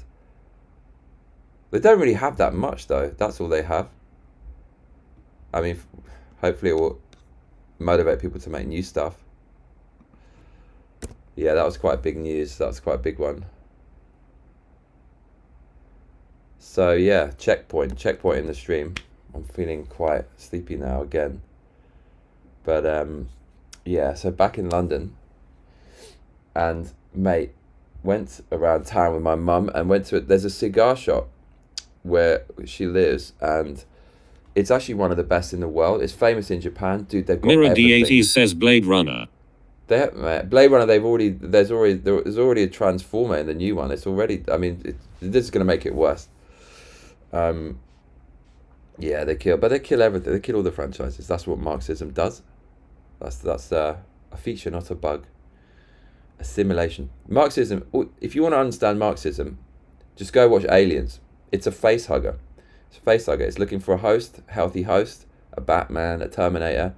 They don't really have that much, though. That's all they have. I mean, hopefully it will motivate people to make new stuff. Yeah, that was quite big news. That was quite a big one. So, yeah, checkpoint in the stream. I'm feeling quite sleepy now again. But, yeah, so back in London. And, mate, went around town with my mum and there's a cigar shop where she lives, and it's actually one of the best in the world. It's famous in Japan, dude. They've got Mirror everything. D80 says Blade Runner. Blade Runner. There's already a Transformer in the new one. It's already. I mean, this is gonna make it worse. Yeah, they kill everything. They kill all the franchises. That's what Marxism does. That's a feature, not a bug. Assimilation. Marxism. If you want to understand Marxism, just go watch Aliens. It's a face hugger. It's looking for a host, healthy host, a Batman, a Terminator.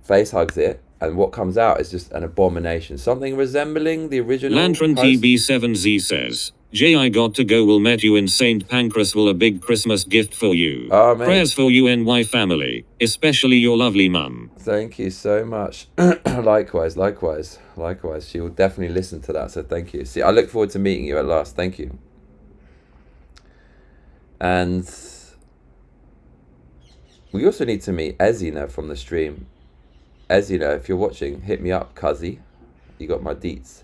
Face hugs it, and what comes out is just an abomination. Something resembling the original Lantern host. TB7Z says, I got to go. Will met you in St. Pancras. Will a big Christmas gift for you. Oh, mate. Prayers for you NY family, especially your lovely mum. Thank you so much. Likewise. She will definitely listen to that, so thank you. See, I look forward to meeting you at last. Thank you. And we also need to meet Ezina from the stream. Ezina, if you're watching, hit me up, cuzzy. You got my deets.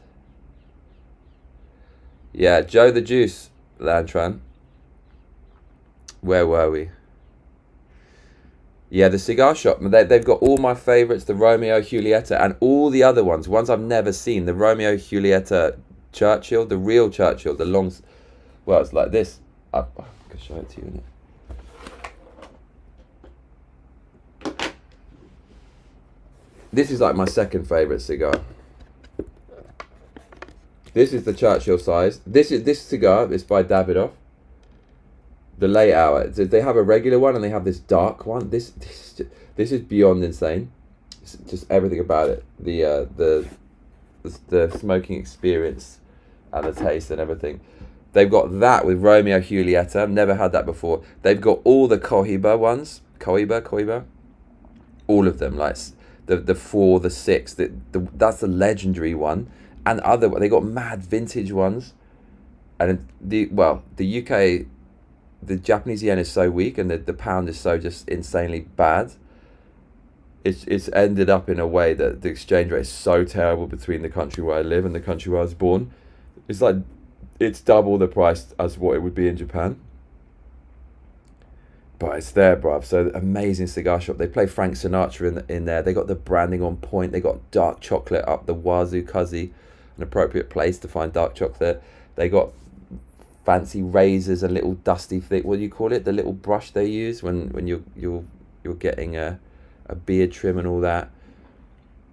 Yeah, Joe the Juice, Lantran. Where were we? Yeah, the cigar shop. They've got all my favourites, the Romeo Julieta, and all the other ones I've never seen. The Romeo Julieta Churchill, the real Churchill, the long... Well, it's like this. I can show it to you, innit? This is like my second favourite cigar. This is the Churchill size. This cigar is by Davidoff. The late hour. They have a regular one and they have this dark one. This is beyond insane. It's just everything about it. The smoking experience and the taste and everything. They've got that with Romeo Julieta. I've never had that before. They've got all the Cohiba ones. Cohiba. All of them, like the 4, the 6. That's the legendary one. And they got mad vintage ones. And the UK, the Japanese yen is so weak and the pound is so just insanely bad. It's ended up in a way that the exchange rate is so terrible between the country where I live and the country where I was born. It's like, it's double the price as what it would be in Japan. But it's there, bruv. So amazing cigar shop. They play Frank Sinatra in there. They got the branding on point. They got dark chocolate up the wazoo cuzzy, an appropriate place to find dark chocolate. They got fancy razors and little dusty thing. What do you call it? The little brush they use when you're getting a beard trim and all that.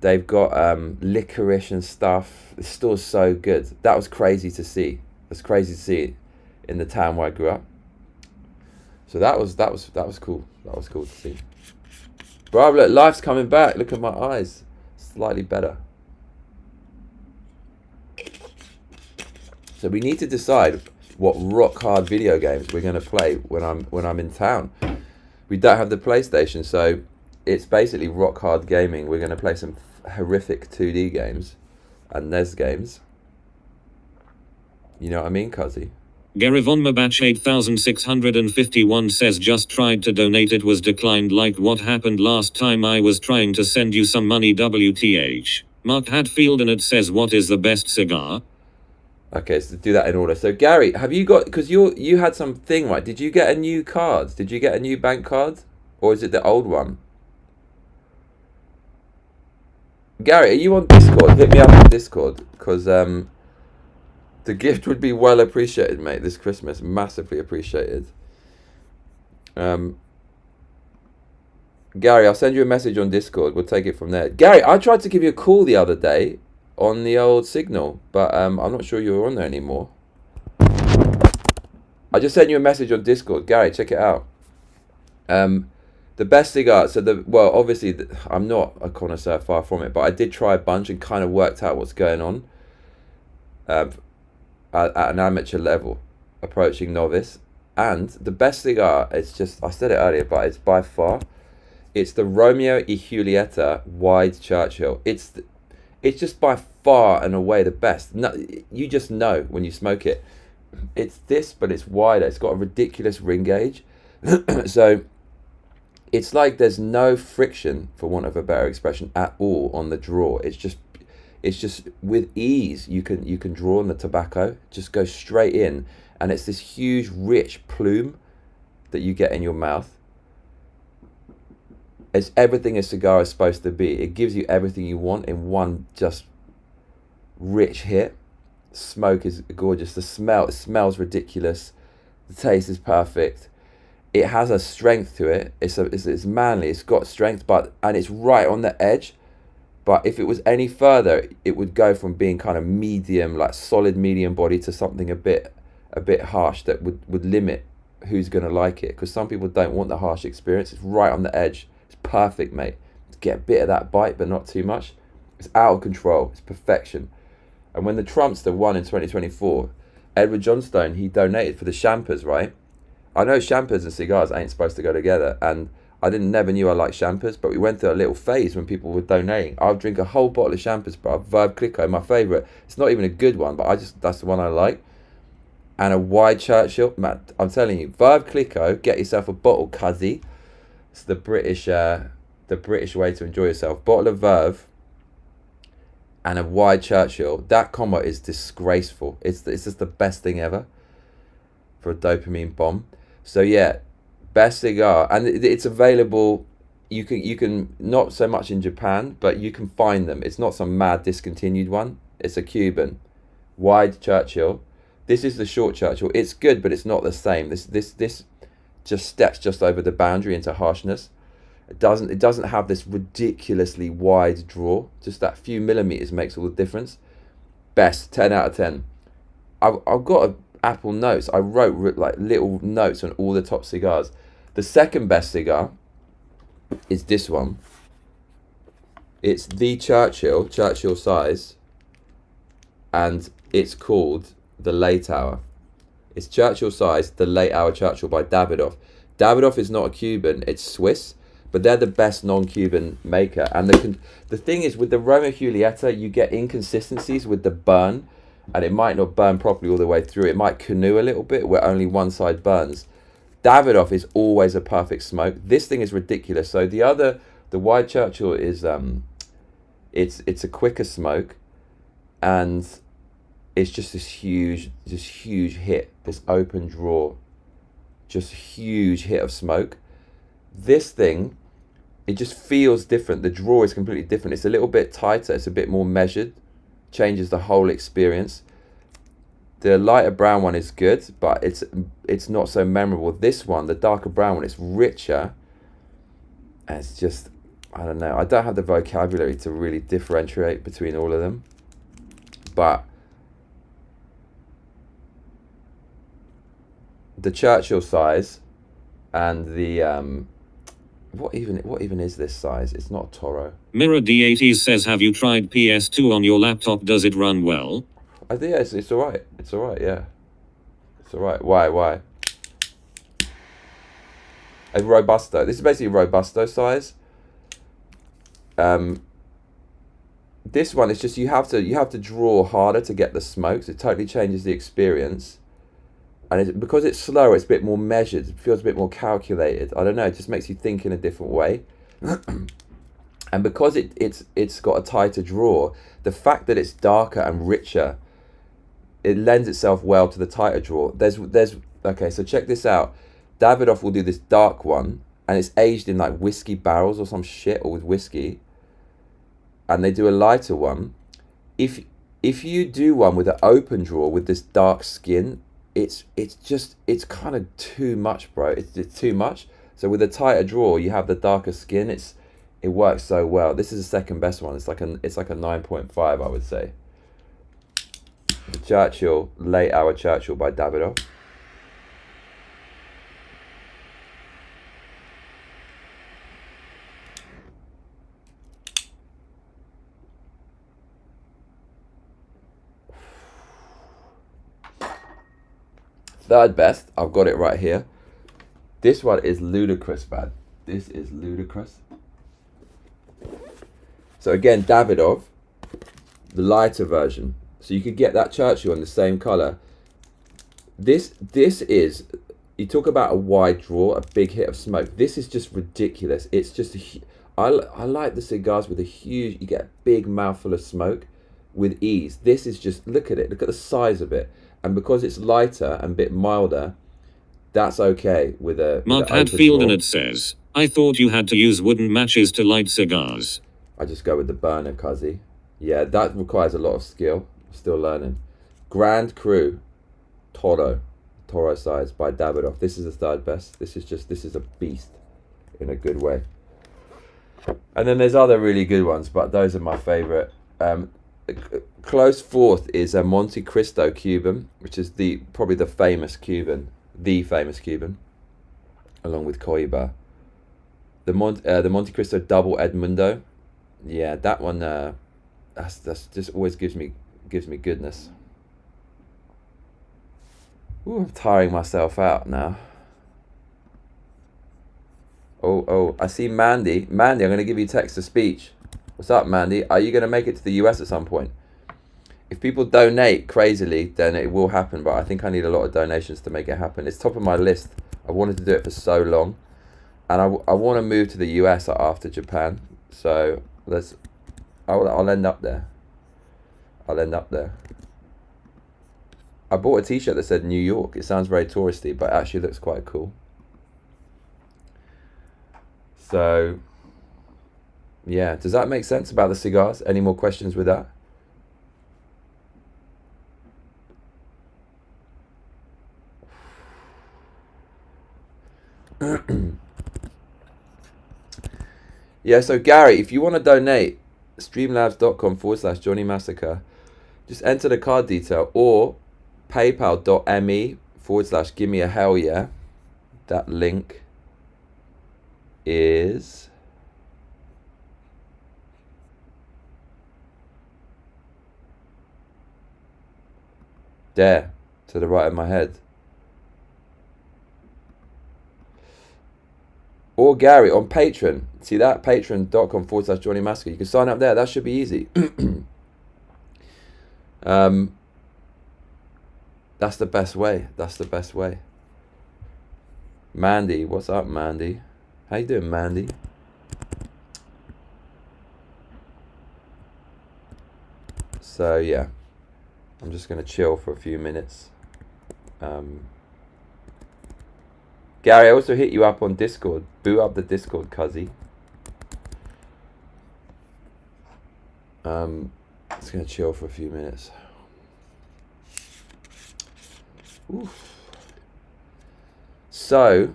They've got licorice and stuff. The store's so good. That was crazy to see. It's crazy to see in the town where I grew up. So that was cool. That was cool to see. Bro, look, life's coming back. Look at my eyes. Slightly better. So we need to decide what rock hard video games we're going to play when I'm in town. We don't have the PlayStation, so it's basically rock hard gaming. We're going to play some horrific 2D games and NES games. You know what I mean, Cuzzy? Gary Von Mabach 8651 says just tried to donate, it was declined, like what happened last time I was trying to send you some money WTH. Mark Hadfield, and it says what is the best cigar? Okay, so do that in order. So Gary, have you got, because you had something, right? Did you get a new card? Did you get a new bank card? Or is it the old one? Gary, are you on Discord? Hit me up on Discord, because the gift would be well appreciated, mate, this Christmas. Massively appreciated. Gary, I'll send you a message on Discord. We'll take it from there. Gary, I tried to give you a call the other day on the old signal, but I'm not sure you're on there anymore. I just sent you a message on Discord. Gary, check it out. The best cigar, obviously, I'm not a connoisseur, far from it, but I did try a bunch and kind of worked out what's going on. At an amateur level, approaching novice, and the best cigar, it's just, I said it earlier, but it's by far, it's the Romeo y Julieta Wide Churchill. It's just by far and away the best. No, you just know when you smoke it. It's this, but it's wider. It's got a ridiculous ring gauge, so it's like there's no friction, for want of a better expression, at all on the draw. It's just with ease you can draw on the tobacco, just go straight in, and it's this huge rich plume that you get in your mouth. It's everything a cigar is supposed to be. It gives you everything you want in one just rich hit. Smoke is gorgeous. It smells ridiculous. The taste is perfect. It has a strength to it. It's manly. It's got strength, and it's right on the edge. But if it was any further, it would go from being kind of medium, like solid medium body, to something a bit harsh that would limit who's going to like it. Because some people don't want the harsh experience. It's right on the edge. It's perfect, mate. Get a bit of that bite, but not too much. It's out of control. It's perfection. And when the Trumpster won in 2024, Edward Johnstone, he donated for the champers, right? I know champers and cigars ain't supposed to go together, and I never knew I liked champers, but we went through a little phase when people were donating. I'll drink a whole bottle of champers, bro. Verve Clicquot, my favourite. It's not even a good one, but that's the one I like. And a wide Churchill. Man, I'm telling you, Verve Clicquot, get yourself a bottle, cuzzy. It's the British way to enjoy yourself. Bottle of Verve and a wide Churchill. That combo is disgraceful. It's just the best thing ever for a dopamine bomb. So yeah, best cigar, and it's available. You can not so much in Japan, but you can find them. It's not some mad discontinued one. It's a Cuban wide Churchill. This is the short Churchill. It's good, but it's not the same. This just steps just over the boundary into harshness. It doesn't have this ridiculously wide draw. Just that few millimeters makes all the difference. Best, 10 out of 10. I've got Apple Notes. I wrote like little notes on all the top cigars. The second best cigar is this one. It's the Churchill size, and it's called the Late Hour. It's Churchill size, the Late Hour Churchill by Davidoff. Davidoff is not a Cuban, it's Swiss, but they're the best non-Cuban maker. And the thing is, with the Roma Julieta, you get inconsistencies with the burn, and it might not burn properly all the way through. It might canoe a little bit where only one side burns. Davidoff is always a perfect smoke. This thing is ridiculous. So the Wide Churchill is it's a quicker smoke, and it's just this huge hit, this open draw, just huge hit of smoke. This thing, it just feels different. The draw is completely different. It's a little bit tighter. It's a bit more measured. Changes the whole experience. The lighter brown one is good, but it's not so memorable. This one, the darker brown one, it's richer. And it's just, I don't know. I don't have the vocabulary to really differentiate between all of them. But the Churchill size and the what even is this size? It's not Toro. Mirror D80 says, have you tried PS2 on your laptop? Does it run well? I think it's alright. It's alright, yeah. It's alright. Why? A Robusto. This is basically a Robusto size. This one is just you have to draw harder to get the smokes. It totally changes the experience. And because it's slower, it's a bit more measured. It feels a bit more calculated. I don't know. It just makes you think in a different way. And because it's got a tighter draw, the fact that it's darker and richer, it lends itself well to the tighter draw. There's okay. So check this out. Davidoff will do this dark one, and it's aged in like whiskey barrels or some shit, or with whiskey. And they do a lighter one. If you do one with an open draw with this dark skin, it's kind of too much, bro. It's too much. So with a tighter draw, you have the darker skin. It works so well. This is the second best one. It's like a 9.5, I would say. The Churchill, Late Hour Churchill by Davidoff. Third best, I've got it right here. This one is ludicrous, man. This is ludicrous. So again, Davidoff, the lighter version. So you could get that Churchill in the same color. This is, you talk about a wide draw, a big hit of smoke. This is just ridiculous. It's just, I like the cigars with a huge, you get a big mouthful of smoke with ease. This is just, look at it. Look at the size of it. And because it's lighter and a bit milder, that's okay with a... Mark Hadfield, and it says, I thought you had to use wooden matches to light cigars. I just go with the burner, cuzzy. Yeah, that requires a lot of skill. Still learning. Grand Cru Toro size by Davidoff. This is the third best. This is a beast in a good way. And then there's other really good ones, but those are my favorite. Close fourth is a Monte Cristo Cuban, which is probably the famous Cuban, along with Coiba. The Monte Cristo Double Edmundo, yeah, that one. That's just always gives me goodness. Ooh, I'm tiring myself out now. Oh, I see Mandy. Mandy, I'm gonna give you text to speech. What's up, Mandy? Are you gonna make it to the US at some point? If people donate crazily, then it will happen, but I think I need a lot of donations to make it happen. It's top of my list. I wanted to do it for so long, and I want to move to the US after Japan, so I'll end up there. I bought a t-shirt that said New York. It sounds very touristy, but it actually looks quite cool. So, yeah, does that make sense about the cigars? Any more questions with that? Yeah, so Gary, if you want to donate, streamlabs.com/Johnny Massacre. Just enter the card detail or paypal.me/give me a hell yeah. That link is there to the right of my head. Or Gary on Patreon. See that? Patreon.com/Johnny Massacre. You can sign up there. That should be easy. That's the best way. That's the best way. Mandy, what's up, Mandy? How you doing, Mandy? So yeah, I'm just gonna chill for a few minutes. Gary, I also hit you up on Discord. Boot up the Discord, cuzzy. Just gonna chill for a few minutes. Oof. So,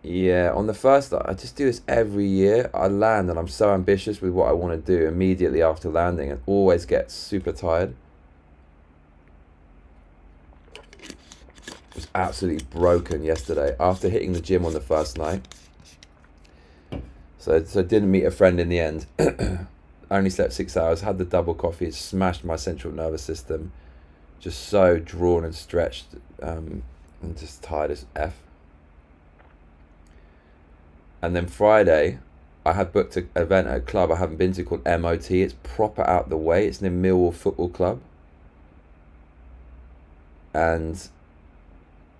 yeah, on the first, I just do this every year. I land and I'm so ambitious with what I want to do immediately after landing and always get super tired. Was absolutely broken yesterday after hitting the gym on the first night. So didn't meet a friend in the end. Only slept 6 hours, had the double coffee, it smashed my central nervous system. Just so drawn and stretched, and just tired as F. And then Friday, I had booked an event at a club I haven't been to called MOT. It's proper out the way. It's near Millwall Football Club. And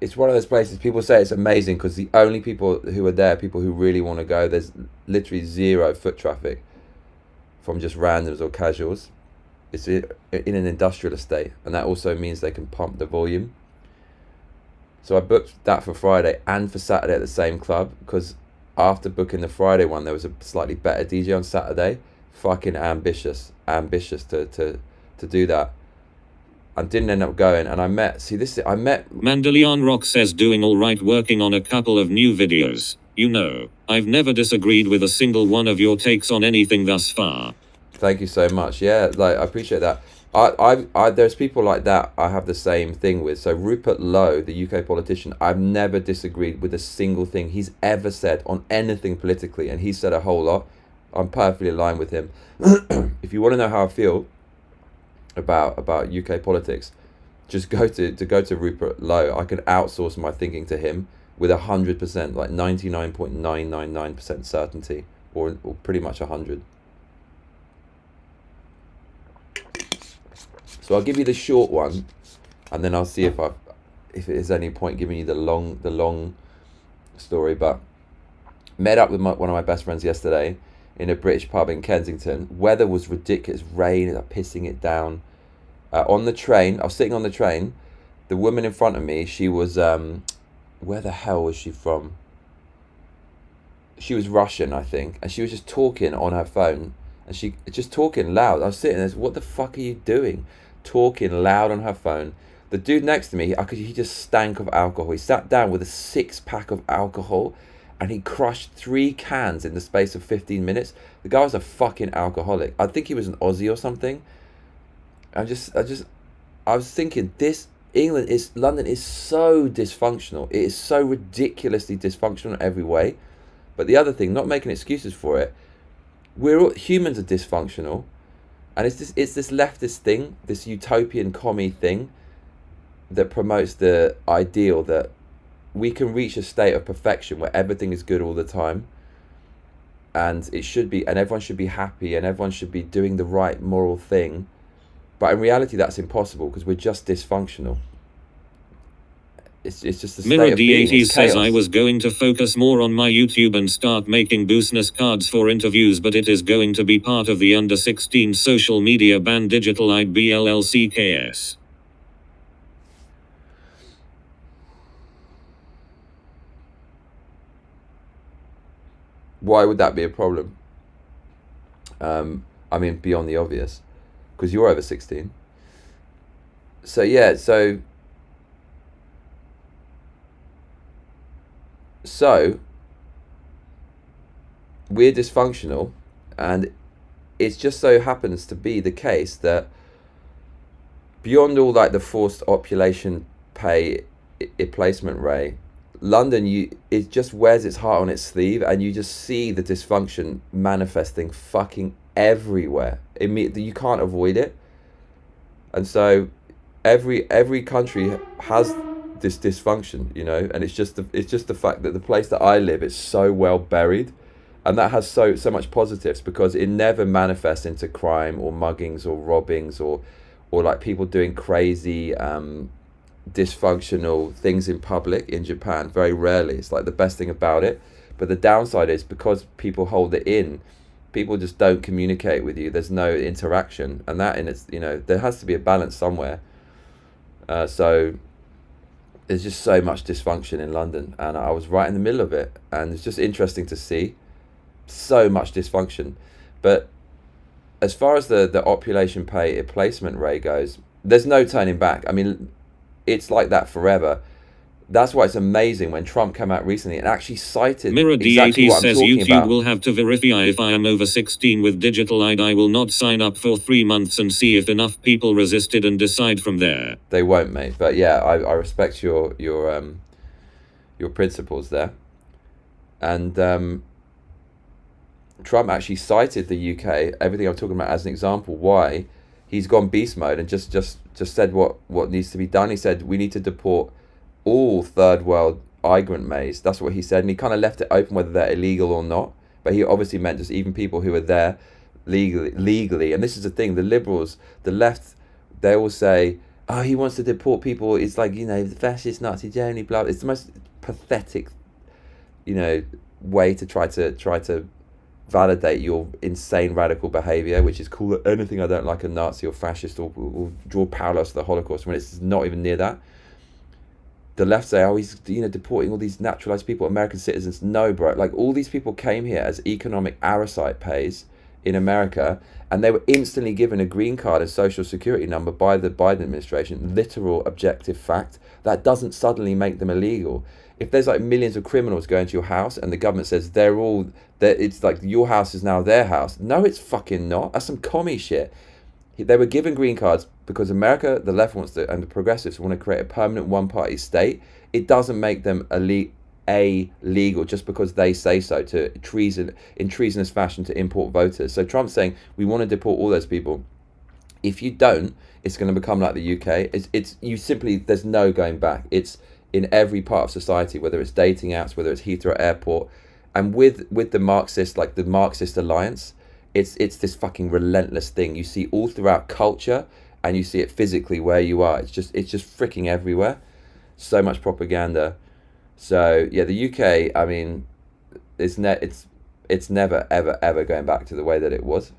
it's one of those places, people say it's amazing because the only people who are there, people who really want to go, there's literally zero foot traffic from just randoms or casuals. It's in an industrial estate, and that also means they can pump the volume. So I booked that for Friday and for Saturday at the same club, because after booking the Friday one, there was a slightly better DJ on Saturday. Fucking ambitious to do that. I didn't end up going, and I met Mandelion Rock says doing alright, working on a couple of new videos. You know, I've never disagreed with a single one of your takes on anything thus far. Thank you so much. Yeah, like I appreciate that. I there's people like that I have the same thing with. So Rupert Lowe, the UK politician, I've never disagreed with a single thing he's ever said on anything politically, and he said a whole lot. I'm perfectly aligned with him. If you want to know how I feel about UK politics, just go to Rupert Lowe. I can outsource my thinking to him with 100%, like 99.999% certainty, or pretty much 100. So I'll give you the short one, and then I'll see if there's any point giving you the long story. But met up with one of my best friends yesterday in a British pub in Kensington. Weather was ridiculous, rain, pissing it down. On the train, I was sitting on the train. The woman in front of me, she was where the hell was she from? She was Russian, I think, and she was just talking on her phone, and she just talking loud. I was sitting there, what the fuck are you doing? Talking loud on her phone. The dude next to me, he just stank of alcohol. He sat down with a 6-pack of alcohol, and he crushed 3 cans in the space of 15 minutes. The guy was a fucking alcoholic. I think he was an Aussie or something. I was thinking, London is so dysfunctional. It is so ridiculously dysfunctional in every way. But the other thing, not making excuses for it, humans are dysfunctional, and it's this leftist thing, this utopian commie thing, that promotes the ideal that we can reach a state of perfection where everything is good all the time, and everyone should be happy, and everyone should be doing the right moral thing. But in reality, that's impossible because we're just dysfunctional. It's just a state Mirror of being. D80 It's says chaos. I was going to focus more on my YouTube and start making business cards for interviews, but it is going to be part of the under 16 social media ban digital IBLLCKS. Why would that be a problem? I mean, beyond the obvious, because you're over 16. So yeah, so we're dysfunctional, and it just so happens to be the case that beyond all like the forced population pay replacement rate, London, it just wears its heart on its sleeve, and you just see the dysfunction manifesting fucking everywhere. You can't avoid it. And so every country has this dysfunction, you know, and it's just the fact that the place that I live is so well buried, and that has so much positives, because it never manifests into crime or muggings or robbings or like people doing crazy dysfunctional things in public in Japan. Very rarely. It's like the best thing about it. But the downside is, because people hold it in, people just don't communicate with you. There's no interaction, and that in its, you know, there has to be a balance somewhere. So there's just so much dysfunction in London, and I was right in the middle of it, and it's just interesting to see so much dysfunction. But as far as the population pay replacement rate goes, there's no turning back. I mean, it's like that forever. That's why it's amazing when Trump came out recently and actually cited Mirror exactly D80 what I'm says talking YouTube about. will have to verify if I am over 16 with digital ID. I will not sign up for 3 months and see if enough people resisted and decide from there. They won't, mate. But yeah, I respect your principles there. And Trump actually cited the UK, everything I'm talking about, as an example why he's gone beast mode, and just said what needs to be done. He said we need to deport all third world migrant maids. That's what he said, and he kind of left it open whether they're illegal or not. But he obviously meant just even people who are there legally. And this is the thing: the liberals, the left, they all say, "Oh, he wants to deport people. It's like, you know, the fascist Nazi Germany, blah." It's the most pathetic, you know, way to try to validate your insane radical behavior, which is call it anything I don't like a Nazi or fascist, or draw parallels to the Holocaust when it's not even near that. The left say, oh, he's, you know, deporting all these naturalized people, American citizens. No, bro. Like, all these people came here as economic parasite pays in America, and they were instantly given a green card and social security number by the Biden administration. Literal objective fact. That doesn't suddenly make them illegal. If there's like millions of criminals going to your house and the government says it's like your house is now their house. No, it's fucking not. That's some commie shit. They were given green cards because America, the left wants to, and the progressives want to create a permanent one-party state. It doesn't make them illegal just because they say so, to treasonous fashion, to import voters. So Trump's saying we want to deport all those people. If you don't, it's going to become like the UK. There's no going back. It's in every part of society, whether it's dating apps, whether it's Heathrow Airport, and with the Marxist, like the Marxist alliance. It's this fucking relentless thing you see all throughout culture, and you see it physically where you are. It's just freaking everywhere. So much propaganda. So yeah, the UK, I mean, it's never ever going back to the way that it was.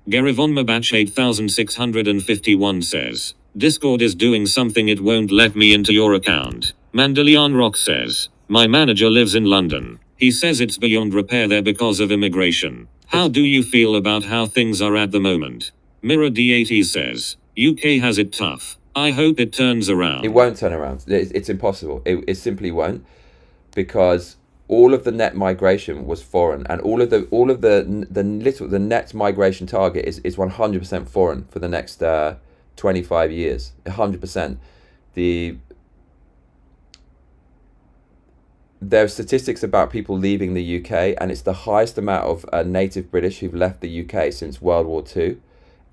Gary Von Mabach 8651 says, Discord is doing something, it won't let me into your account. Mandelian Rock says, my manager lives in London. He says it's beyond repair there because of immigration. How do you feel about how things are at the moment? Mirror D80 says, UK has it tough. I hope it turns around. It won't turn around. It's impossible. It simply won't, because all of the net migration was foreign, and all of the net migration target is 100% foreign for the next 25 years. 100%. There are statistics about people leaving the UK, and it's the highest amount of native British who've left the UK since World War II.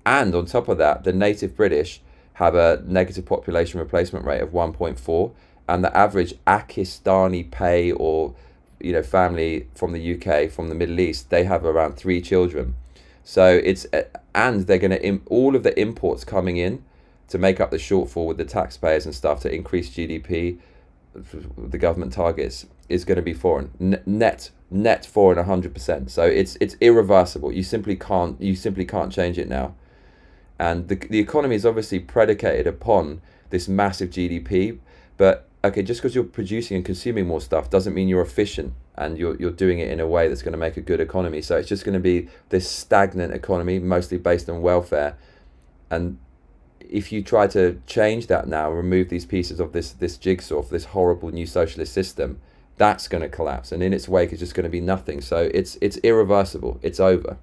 And on top of that, the native British have a negative population replacement rate of 1.4, and the average Pakistani pay, or, you know, family from the UK, from the Middle East, they have around 3 children. So and they're going to all of the imports coming in to make up the shortfall with the taxpayers and stuff to increase GDP, the government targets, is going to be foreign, net foreign 100%. So it's irreversible. You simply can't change it now. And the economy is obviously predicated upon this massive GDP, but okay, just because you're producing and consuming more stuff doesn't mean you're efficient and you're doing it in a way that's going to make a good economy. So it's just going to be this stagnant economy, mostly based on welfare. And if you try to change that now, remove these pieces of this jigsaw, of this horrible new socialist system, that's going to collapse, and in its wake is just going to be nothing. So it's irreversible. It's over.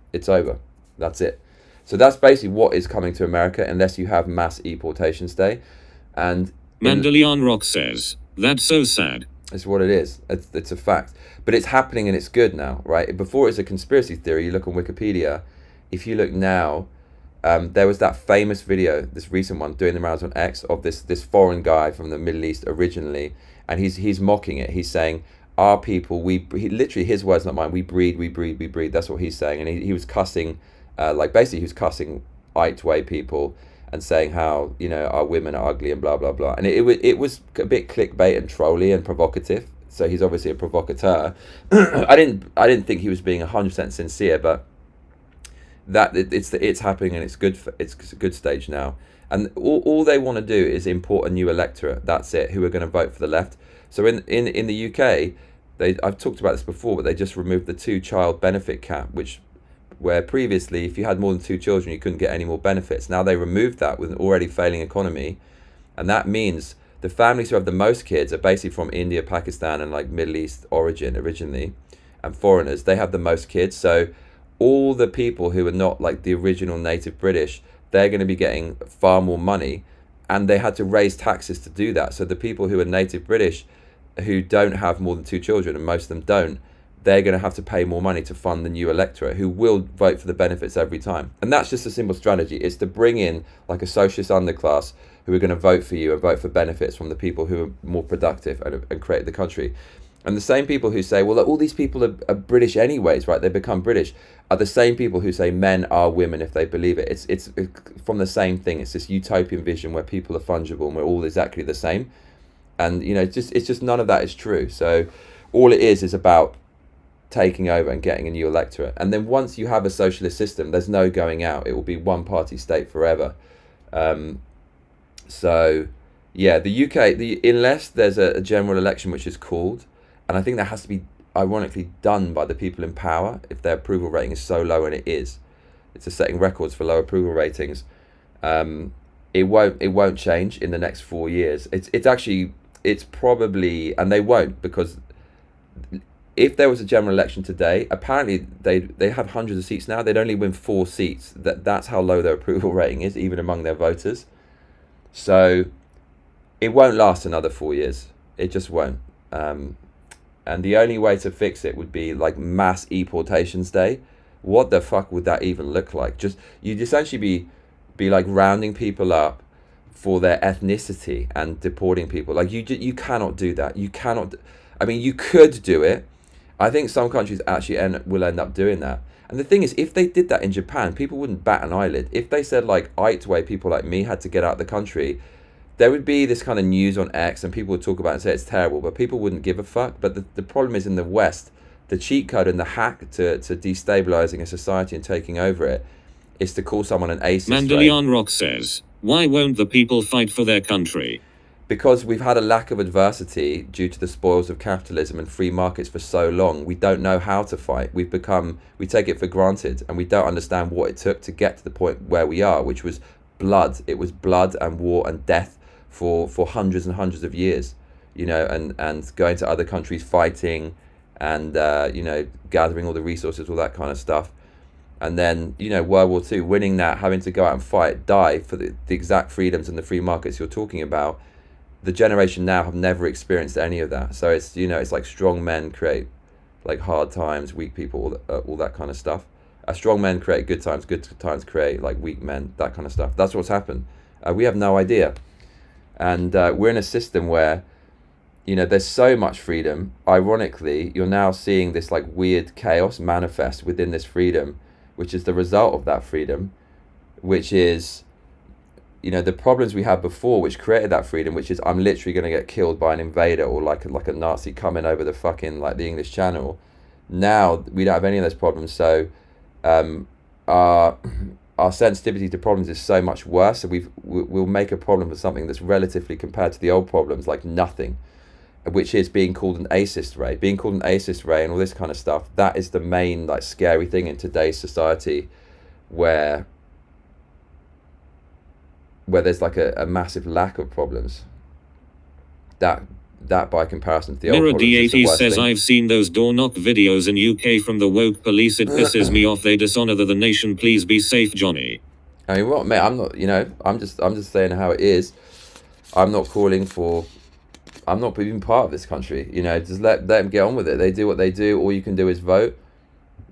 That's it. So that's basically what is coming to America, unless you have mass deportations day. And Mandelion Rock says, that's so sad. It's what it is. It's a fact. But it's happening, and it's good now, right? Before it's a conspiracy theory. You look on Wikipedia. If you look now, there was that famous video, this recent one, doing the rounds on X, of this foreign guy from the Middle East originally, and he's mocking it. He's saying, our people, he literally, his words, not mine, we breed. That's what he's saying. And he was cussing, basically he was cussing white people and saying how, our women are ugly and blah, blah, blah. And it was a bit clickbait and trolly and provocative. So he's obviously a provocateur. I didn't think he was being 100% sincere, but that it's happening, and it's a good stage now. And all they want to do is import a new electorate. That's it. Who are going to vote for the left. So in the UK, I've talked about this before, but they just removed the 2-child benefit cap, where previously, if you had more than 2 children, you couldn't get any more benefits. Now they removed that with an already failing economy, and that means the families who have the most kids are basically from India, Pakistan, and Middle East origin originally, and foreigners. They have the most kids. So all the people who are not the original native British, they're going to be getting far more money, and they had to raise taxes to do that. So the people who are native British, who don't have more than 2 children, and most of them don't, they're going to have to pay more money to fund the new electorate, who will vote for the benefits every time. And that's just a simple strategy. It's to bring in a socialist underclass who are going to vote for you and vote for benefits from the people who are more productive and create the country. And the same people who say, well, all these people are British anyways, right? They become British, are the same people who say men are women if they believe it. It's from the same thing. It's this utopian vision where people are fungible and we're all exactly the same. And, it's just none of that is true. So all it is about taking over and getting a new electorate. And then once you have a socialist system, there's no going out. It will be one party state forever. So yeah, the UK, unless there's a general election which is called, and I think that has to be ironically done by the people in power if their approval rating is so low, and it's setting records for low approval ratings. It won't change in the next 4 years. It's probably, and they won't, because if there was a general election today, apparently they have hundreds of seats now. They'd only win 4 seats. That's how low their approval rating is, even among their voters. So it won't last another 4 years. It just won't. And the only way to fix it would be mass deportations day. What the fuck would that even look like? You'd essentially be rounding people up for their ethnicity and deporting people. You cannot do that. You cannot. I mean, you could do it. I think some countries actually will end up doing that. And the thing is, if they did that in Japan, people wouldn't bat an eyelid. If they said way people like me had to get out of the country, there would be this kind of news on X, and people would talk about it and say it's terrible, but people wouldn't give a fuck. But the problem is, in the West, the cheat code and the hack to destabilizing a society and taking over it is to call someone an ace. Mandelion Rock says, why won't the people fight for their country? Because we've had a lack of adversity due to the spoils of capitalism and free markets for so long. We don't know how to fight. We take it for granted, and we don't understand what it took to get to the point where we are, which was blood. It was blood and war and death for hundreds and hundreds of years, and going to other countries, fighting, and gathering all the resources, all that kind of stuff. And then World War II, winning that, having to go out and fight, die for the exact freedoms and the free markets you're talking about. The generation now have never experienced any of that. So it's it's strong men create hard times, weak people, all that kind of stuff. Strong men create good times create weak men, that kind of stuff. That's what's happened. We have no idea. And we're in a system where there's so much freedom. Ironically, you're now seeing this weird chaos manifest within this freedom, which is the result of that freedom, which is the problems we had before, which created that freedom, which is I'm literally going to get killed by an invader or like a Nazi coming over the fucking the English Channel. Now we don't have any of those problems, so our sensitivity to problems is so much worse. So we'll make a problem for something that's relatively, compared to the old problems, nothing, which is being called an acist ray, and all this kind of stuff. That is the main scary thing in today's society, where there's a massive lack of problems. that by comparison to the old Mirror problem is just the D80 worst says thing. I've seen those door knock videos in UK from the woke police. It pisses me off. They dishonor the nation. Please be safe, Johnny. I mean, what, mate? I'm not. You know, I'm just saying how it is. I'm not calling for. I'm not even part of this country. You know, just let them get on with it. They do what they do. All you can do is vote.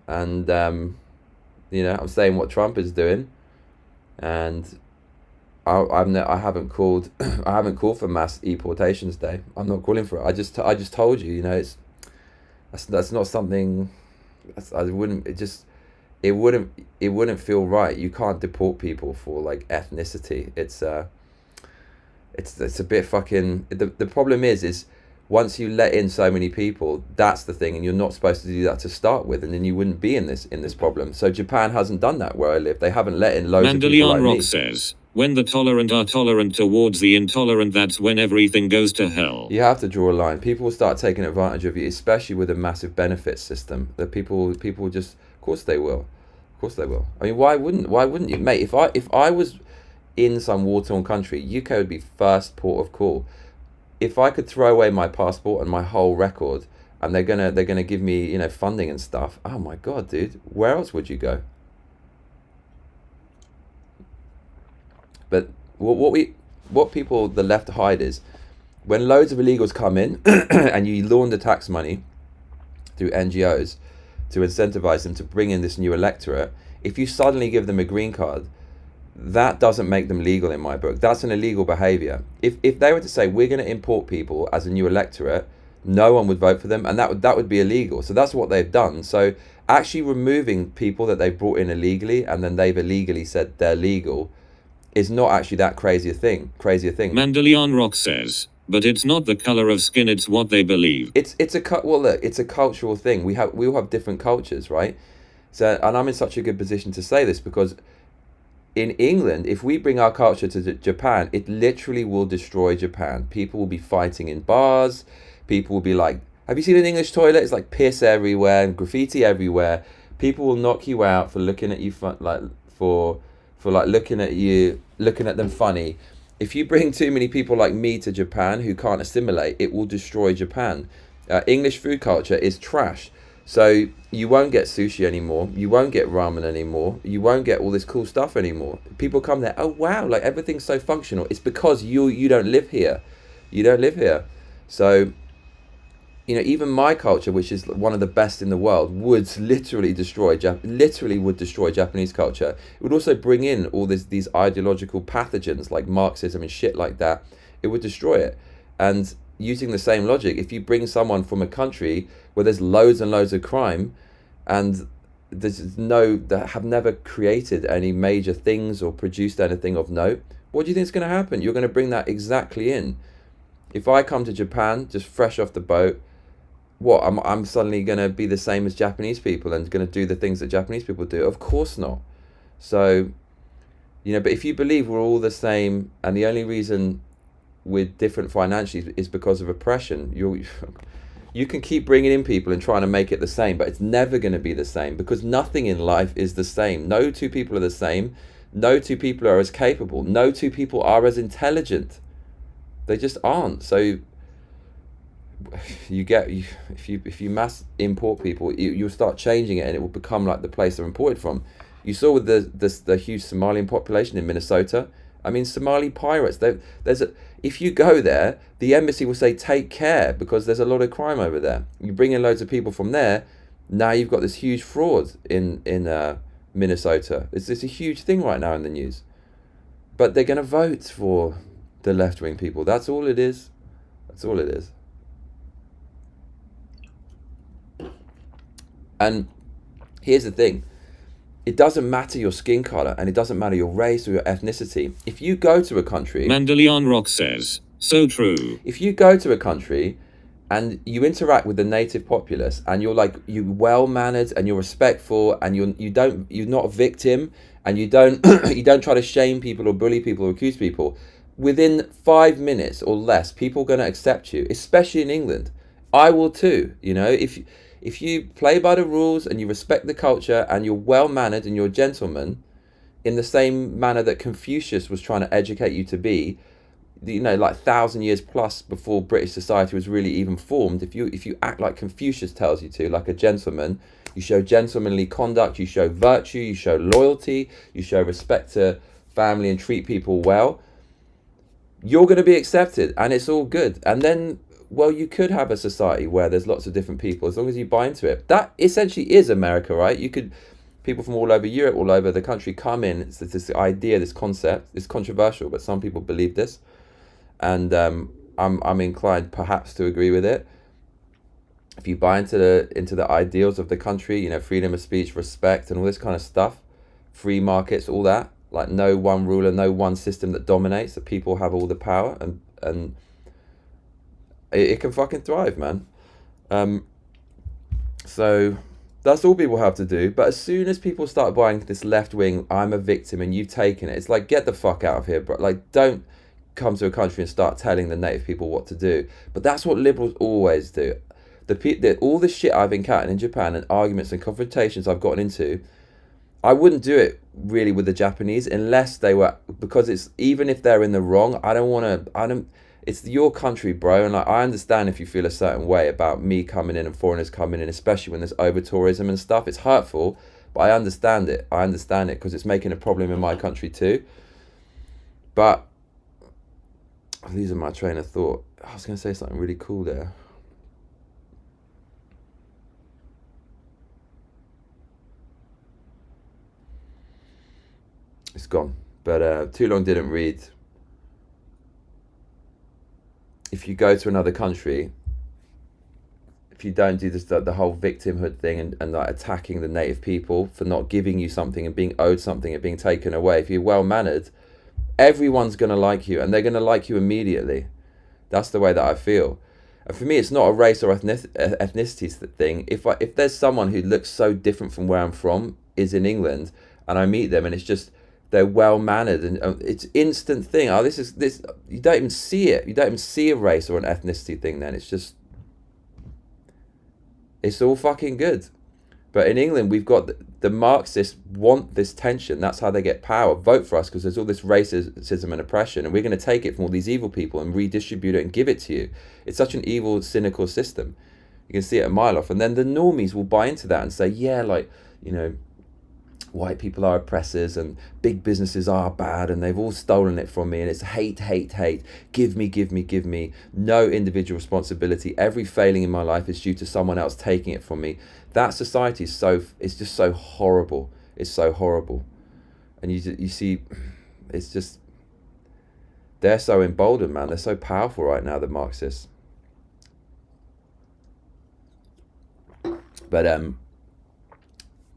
And you know, I'm saying what Trump is doing, and I haven't called I haven't called for mass deportations day. I'm not calling for it. I just told you. You know, that's not something. I wouldn't. It wouldn't feel right. You can't deport people for like ethnicity. It's a bit fucking. The problem is once you let in so many people, that's the thing, and you're not supposed to do that to start with, and then you wouldn't be in this problem. So Japan hasn't done that where I live. They haven't let in loads of people like Rock me. says, when the tolerant are tolerant towards the intolerant, that's when everything goes to hell. You have to draw a line. People will start taking advantage of you, especially with a massive benefits system. That people just, of course they will. Of course they will. I mean, why wouldn't you, mate? If I was in some war-torn country, UK would be first port of call. If I could throw away my passport and my whole record, and they're gonna give me, you know, funding and stuff. Oh my god, dude, where else would you go? But what people the left hide is when loads of illegals come in and you launder tax money through NGOs to incentivize them to bring in this new electorate. If you suddenly give them a green card, that doesn't make them legal in my book. That's an illegal behavior. If they were to say we're going to import people as a new electorate, no one would vote for them, and that would be illegal. So that's what they've done. So actually removing people that they've brought in illegally and then they've illegally said they're legal is not actually that crazy a thing. Mandelion Rock says, but it's not the color of skin, it's what they believe. It's a cultural thing. We all have different cultures, right? So, and I'm in such a good position to say this because in England, if we bring our culture to Japan, it literally will destroy Japan. People will be fighting in bars. People will be like, have you seen an English toilet? It's like piss everywhere and graffiti everywhere. People will knock you out for looking at you for looking at them funny. If you bring too many people like me to Japan who can't assimilate, it will destroy Japan. English food culture is trash. So you won't get sushi anymore. You won't get ramen anymore. You won't get all this cool stuff anymore. People come there, oh wow, like everything's so functional. It's because you don't live here. You don't live here. So, you know, even my culture, which is one of the best in the world, would literally destroy Japanese culture. It would also bring in all these ideological pathogens like Marxism and shit like that. It would destroy it. And using the same logic, if you bring someone from a country where there's loads and loads of crime and that have never created any major things or produced anything of note, what do you think is going to happen? You're going to bring that exactly in. If I come to Japan just fresh off the boat, what, I'm suddenly going to be the same as Japanese people and going to do the things that Japanese people do? Of course not. So, you know, but if you believe we're all the same and the only reason we're different financially is because of oppression, you can keep bringing in people and trying to make it the same, but it's never going to be the same because nothing in life is the same. No two people are the same. No two people are as capable. No two people are as intelligent. They just aren't. So if you mass import people, you'll start changing it and it will become like the place they're imported from. You saw with the huge Somalian population in Minnesota. I mean, Somali pirates. If you go there, the embassy will say take care because there's a lot of crime over there. You bring in loads of people from there. Now you've got this huge fraud in Minnesota. It's a huge thing right now in the news. But they're going to vote for the left-wing people. That's all it is. That's all it is. And here's the thing. It doesn't matter your skin color and it doesn't matter your race or your ethnicity. If you go to a country... Mandelion Rock says, so true. If you go to a country and you interact with the native populace and you're well-mannered and you're respectful and you're not a victim and you don't you don't try to shame people or bully people or accuse people, within 5 minutes or less, people are going to accept you, especially in England. I will too, you know, if you play by the rules and you respect the culture and you're well-mannered and you're a gentleman in the same manner that Confucius was trying to educate you to be, you know, like 1,000 years plus before British society was really even formed, if you act like Confucius tells you to, like a gentleman, you show gentlemanly conduct, you show virtue, you show loyalty, you show respect to family and treat people well, you're going to be accepted and it's all good. And then, well, you could have a society where there's lots of different people as long as you buy into it. That essentially is America, right? You could, people from all over Europe, all over the country come in. It's this idea, this concept. It's controversial, but some people believe this, and I'm inclined perhaps to agree with it. If you buy into the ideals of the country, you know, freedom of speech, respect, and all this kind of stuff, free markets, all that, like no one ruler, no one system that dominates, that people have all the power, and it can fucking thrive, man. So that's all people have to do. But as soon as people start buying this left wing, I'm a victim and you've taken it, it's like, get the fuck out of here, bro. Like, don't come to a country and start telling the native people what to do. But that's what liberals always do. All the shit I've encountered in Japan and arguments and confrontations I've gotten into, I wouldn't do it really with the Japanese unless they were, because it's, even if they're in the wrong, it's your country, bro, and like, I understand if you feel a certain way about me coming in and foreigners coming in, especially when there's over tourism and stuff. It's hurtful, but I understand it because it's making a problem in my country too. But losing my train of thought. I was going to say something really cool there. It's gone. But too long didn't read. If you go to another country, if you don't do this, the whole victimhood thing and like attacking the native people for not giving you something and being owed something and being taken away, if you're well mannered, everyone's going to like you and they're going to like you immediately. That's the way that I feel. And for me, it's not a race or ethnicity thing. If there's someone who looks so different from where I'm from, is in England, and I meet them and it's just, they're well mannered and it's instant thing. Oh, this you don't even see it. You don't even see a race or an ethnicity thing then. It's just, it's all fucking good. But in England, we've got the Marxists want this tension. That's how they get power. Vote for us because there's all this racism and oppression, and we're going to take it from all these evil people and redistribute it and give it to you. It's such an evil, cynical system. You can see it a mile off. And then the normies will buy into that and say, yeah, like, you know, white people are oppressors and big businesses are bad and they've all stolen it from me and it's hate, give me, no individual responsibility. Every failing in my life is due to someone else taking it from me. That society is it's just so horrible. It's so horrible. And you see, it's just, they're so emboldened, man. They're so powerful right now, the Marxists. But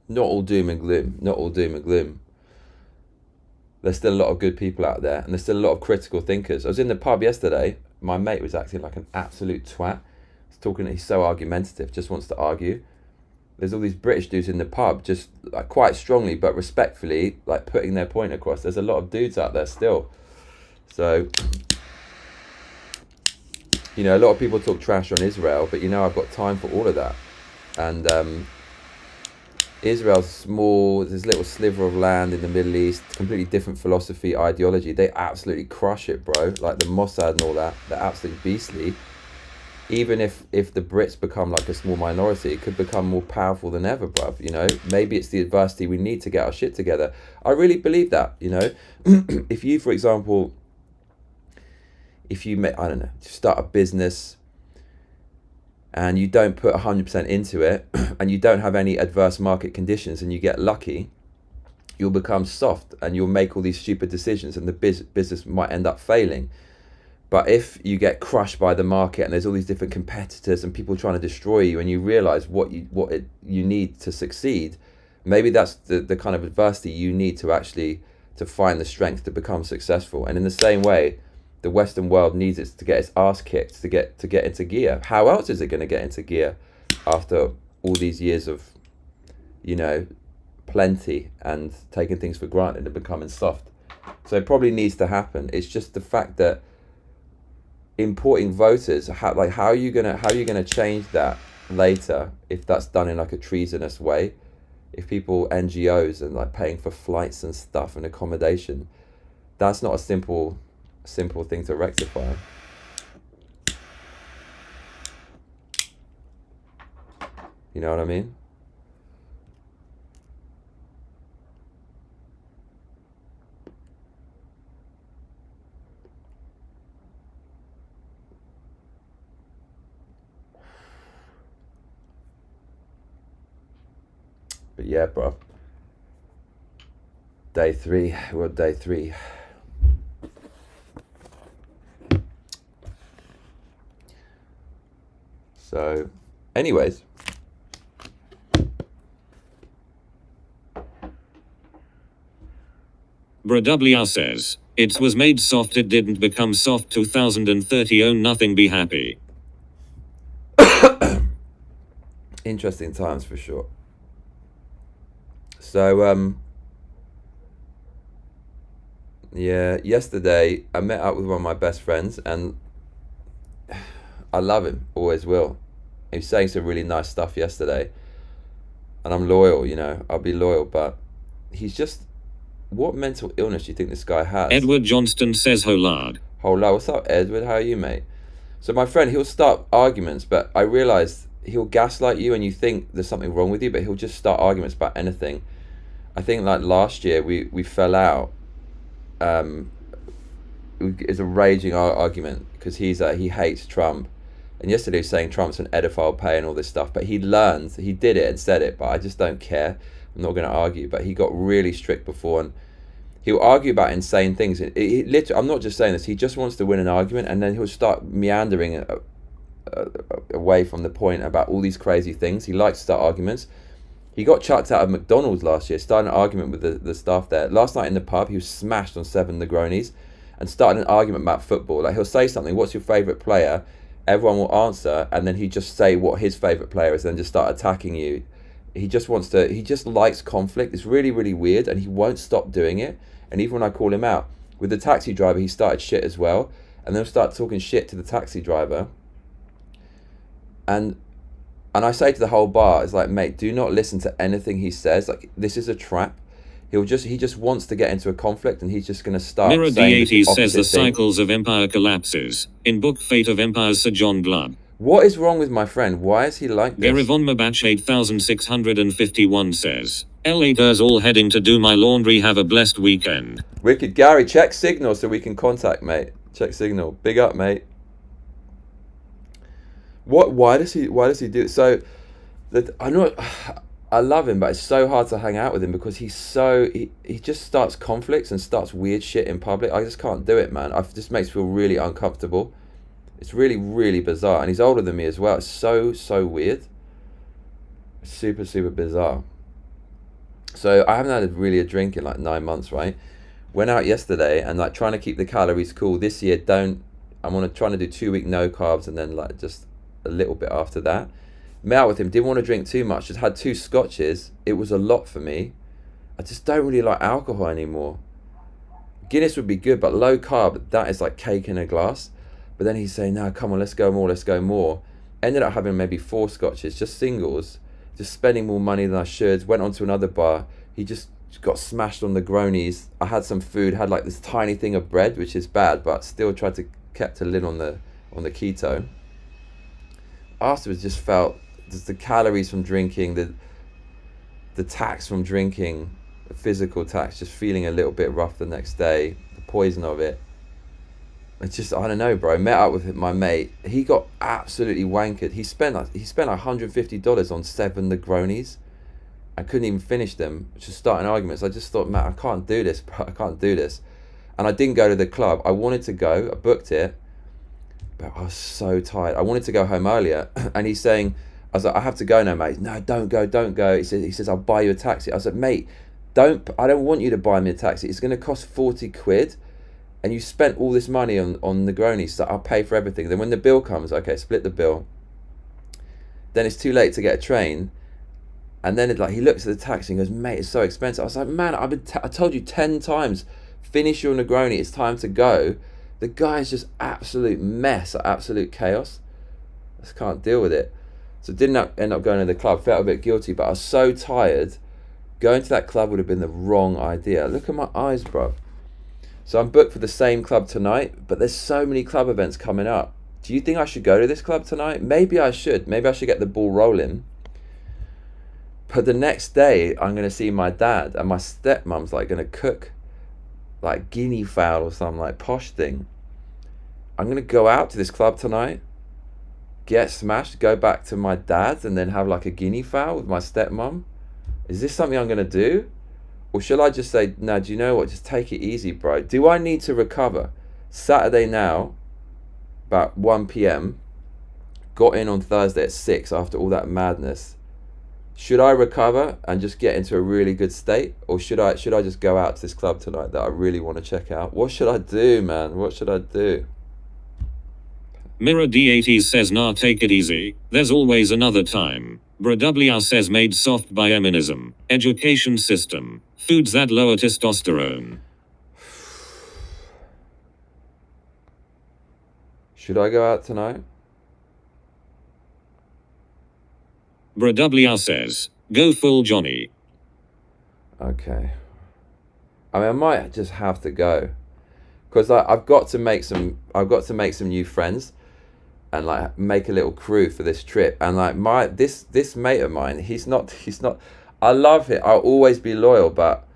not all doom and gloom. Not all doom and gloom. There's still a lot of good people out there, and there's still a lot of critical thinkers. I was in the pub yesterday. My mate was acting like an absolute twat. He's so argumentative, just wants to argue. There's all these British dudes in the pub, just like quite strongly but respectfully, like putting their point across. There's a lot of dudes out there still. So, you know, a lot of people talk trash on Israel, but you know, I've got time for all of that. And Israel's small, this little sliver of land in the Middle East, completely different philosophy, ideology. They absolutely crush it, bro. Like the Mossad and all that, they're absolutely beastly. Even if the Brits become like a small minority, it could become more powerful than ever, bruv. You know, maybe it's the adversity we need to get our shit together. I really believe that, you know. If you, for example, I don't know, start a business and you don't put 100% into it and you don't have any adverse market conditions and you get lucky, you'll become soft and you'll make all these stupid decisions and the business might end up failing. But if you get crushed by the market and there's all these different competitors and people trying to destroy you and you realize what you need to succeed, maybe that's the kind of adversity you need to find the strength to become successful. And in the same way, the Western world needs it to get its ass kicked to get into gear. How else is it going to get into gear after all these years of, you know, plenty and taking things for granted and becoming soft? So it probably needs to happen. It's just the fact that importing voters, how are you gonna change that later if that's done in like a treasonous way? If people, NGOs and like paying for flights and stuff and accommodation, that's not a simple simple thing to rectify. You know what I mean? But yeah, bro. Day 3. We're on day 3. So, anyways. Bradwr says, it was made soft, it didn't become soft. 2030. Oh, nothing, be happy. Interesting times for sure. So, yeah, yesterday I met up with one of my best friends, and I love him, always will. He was saying some really nice stuff yesterday, and I'm loyal, you know, I'll be loyal, but he's just, what mental illness do you think this guy has? Edward Johnston says, Holard. Hola, what's up, Edward? How are you, mate? So my friend, he'll start arguments, but I realised he'll gaslight you and you think there's something wrong with you, but he'll just start arguments about anything. I think like last year we fell out. It's a raging argument because he hates Trump, and yesterday he was saying Trump's an edophile pay and all this stuff, but he did it and said it, but I just don't care. I'm not going to argue, but he got really strict before, and he'll argue about insane things. Literally, I'm not just saying this, he just wants to win an argument, and then he'll start meandering away from the point about all these crazy things. He likes to start arguments. He got chucked out of McDonald's last year, started an argument with the staff there. Last night in the pub, he was smashed on 7 Negronis and started an argument about football. Like, he'll say something, what's your favourite player? Everyone will answer, and then he just say what his favourite player is, and then just start attacking you. He just likes conflict. It's really, really weird, and he won't stop doing it. And even when I call him out, with the taxi driver, he started shit as well. And then he'll start talking shit to the taxi driver. And I say to the whole bar, it's like, mate, do not listen to anything he says. Like, this is a trap. He just wants to get into a conflict, and he's just going to start Mirror saying D80 says the thing. cycles of empire collapses. In book Fate of Empires, Sir John Blood. What is wrong with my friend? Why is he like this? Gary Von Mabach 8651 says, LA all heading to do my laundry. Have a blessed weekend. Wicked. Gary, check Signal so we can contact, mate. Check Signal. Big up, mate. Why does he do it? So I love him, but it's so hard to hang out with him because he just starts conflicts and starts weird shit in public. I just can't do it, man. It just makes me feel really uncomfortable. It's really, really bizarre, and he's older than me as well. It's so weird. Super, super bizarre. So I haven't had really a drink in like 9 months, right? Went out yesterday and like trying to keep the calories cool. This year, trying to do 2 week no carbs, and then like just a little bit after that. Met out with him, didn't want to drink too much, just had 2 scotches. It was a lot for me. I just don't really like alcohol anymore. Guinness would be good, but low carb, that is like cake in a glass. But then he's saying, no, come on, let's go more. Ended up having maybe 4 scotches, just singles, just spending more money than I should. Went on to another bar. He just got smashed on the Negronis. I had some food, had like this tiny thing of bread, which is bad, but still tried to kept a lid on the keto. Afterwards, just felt just the calories from drinking, the tax from drinking, the physical tax, just feeling a little bit rough the next day, the poison of it. It's just, I don't know, bro. Met up with my mate. He got absolutely wankered. He spent like $150 on 7 Negronis. I couldn't even finish them, just starting arguments. I just thought, man, I can't do this, bro. I can't do this. And I didn't go to the club. I wanted to go. I booked it, but I was so tired. I wanted to go home earlier. And he's saying, I was like, I have to go now, mate. No, don't go. He says, I'll buy you a taxi. I was like, mate, I don't want you to buy me a taxi. It's going to cost 40 quid. And you spent all this money on Negronis, so I'll pay for everything. Then when the bill comes, okay, split the bill. Then it's too late to get a train. And then he looks at the taxi and goes, mate, it's so expensive. I was like, man, I told you 10 times, finish your Negroni, it's time to go. The guy is just absolute mess, absolute chaos. I just can't deal with it. So didn't end up going to the club, felt a bit guilty, but I was so tired. Going to that club would have been the wrong idea. Look at my eyes, bro. So I'm booked for the same club tonight, but there's so many club events coming up. Do you think I should go to this club tonight? Maybe I should. Maybe I should get the ball rolling. But the next day, I'm going to see my dad, and my stepmom's like going to cook like guinea fowl or some like posh thing. I'm going to go out to this club tonight, get smashed, go back to my dad's, and then have like a guinea fowl with my stepmom. Is this something I'm going to do? Or should I just say, no, do you know what? Just take it easy, bro. Do I need to recover? Saturday now, about 1 p.m. Got in on Thursday at 6 after all that madness. Should I recover and just get into a really good state? Or should I just go out to this club tonight that I really want to check out? What should I do, man? What should I do? Mirror D80 says, nah, take it easy. There's always another time. WR says, made soft by feminism. Education system. Foods that lower testosterone. Should I go out tonight? WR says, go full Johnny. Okay. I mean, I might just have to go, because I've got to make some new friends, and like make a little crew for this trip. And like this mate of mine, he's not. I love it. I'll always be loyal, but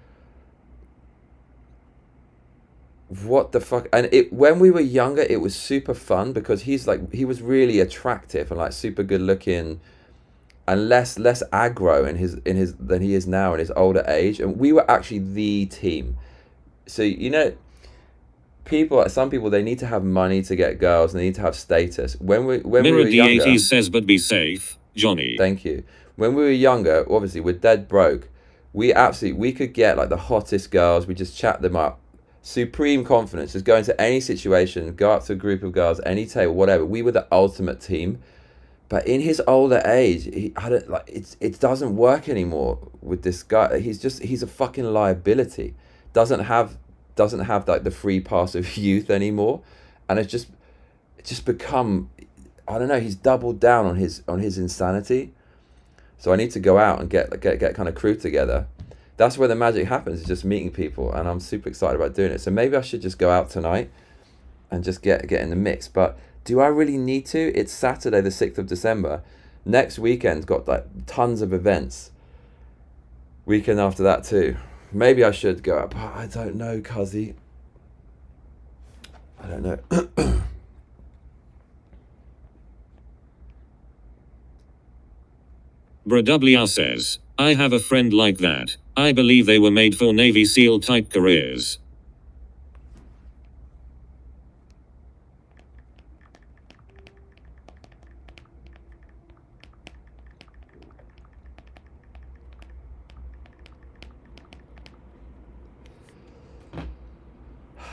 what the fuck? And when we were younger, it was super fun because he was really attractive and like super good looking, and less aggro in his than he is now in his older age. And we were actually the team. So some people, they need to have money to get girls, and they need to have status. When we were younger, D80 says, but be safe, Johnny. Thank you. When we were younger, obviously we're dead broke. We could get like the hottest girls. We just chat them up. Supreme confidence. Just go into any situation, go up to a group of girls, any table, whatever. We were the ultimate team. But in his older age, it doesn't work anymore with this guy. He's a fucking liability. Doesn't have like the free pass of youth anymore, and it's just become, I don't know, he's doubled down on his insanity. So I need to go out and get kind of crew together. That's where the magic happens, is just meeting people, and I'm super excited about doing it. So maybe I should just go out tonight and just get in the mix. But do I really need to? It's Saturday the 6th of December. Next weekend's got like tons of events. Weekend after that too. Maybe I should go out, but I don't know, cuzzy. I don't know. WR says, I have a friend like that. I believe they were made for Navy SEAL type careers.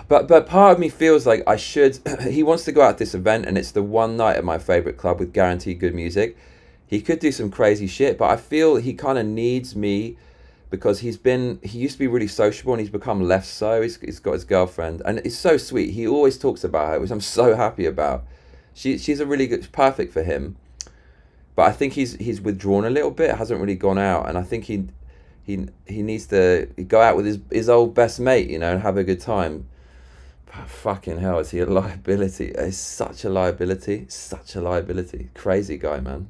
But part of me feels like I should. He wants to go out to this event, and it's the one night at my favorite club with guaranteed good music. He could do some crazy shit, but I feel he kind of needs me, because he used to be really sociable, and he's become less so. He's got his girlfriend, and it's so sweet. He always talks about her, which I'm so happy about. She's a really good, perfect for him. But I think he's withdrawn a little bit, hasn't really gone out, and I think he needs to go out with his old best mate, and have a good time. But fucking hell, is he a liability? He's such a liability. Crazy guy, man.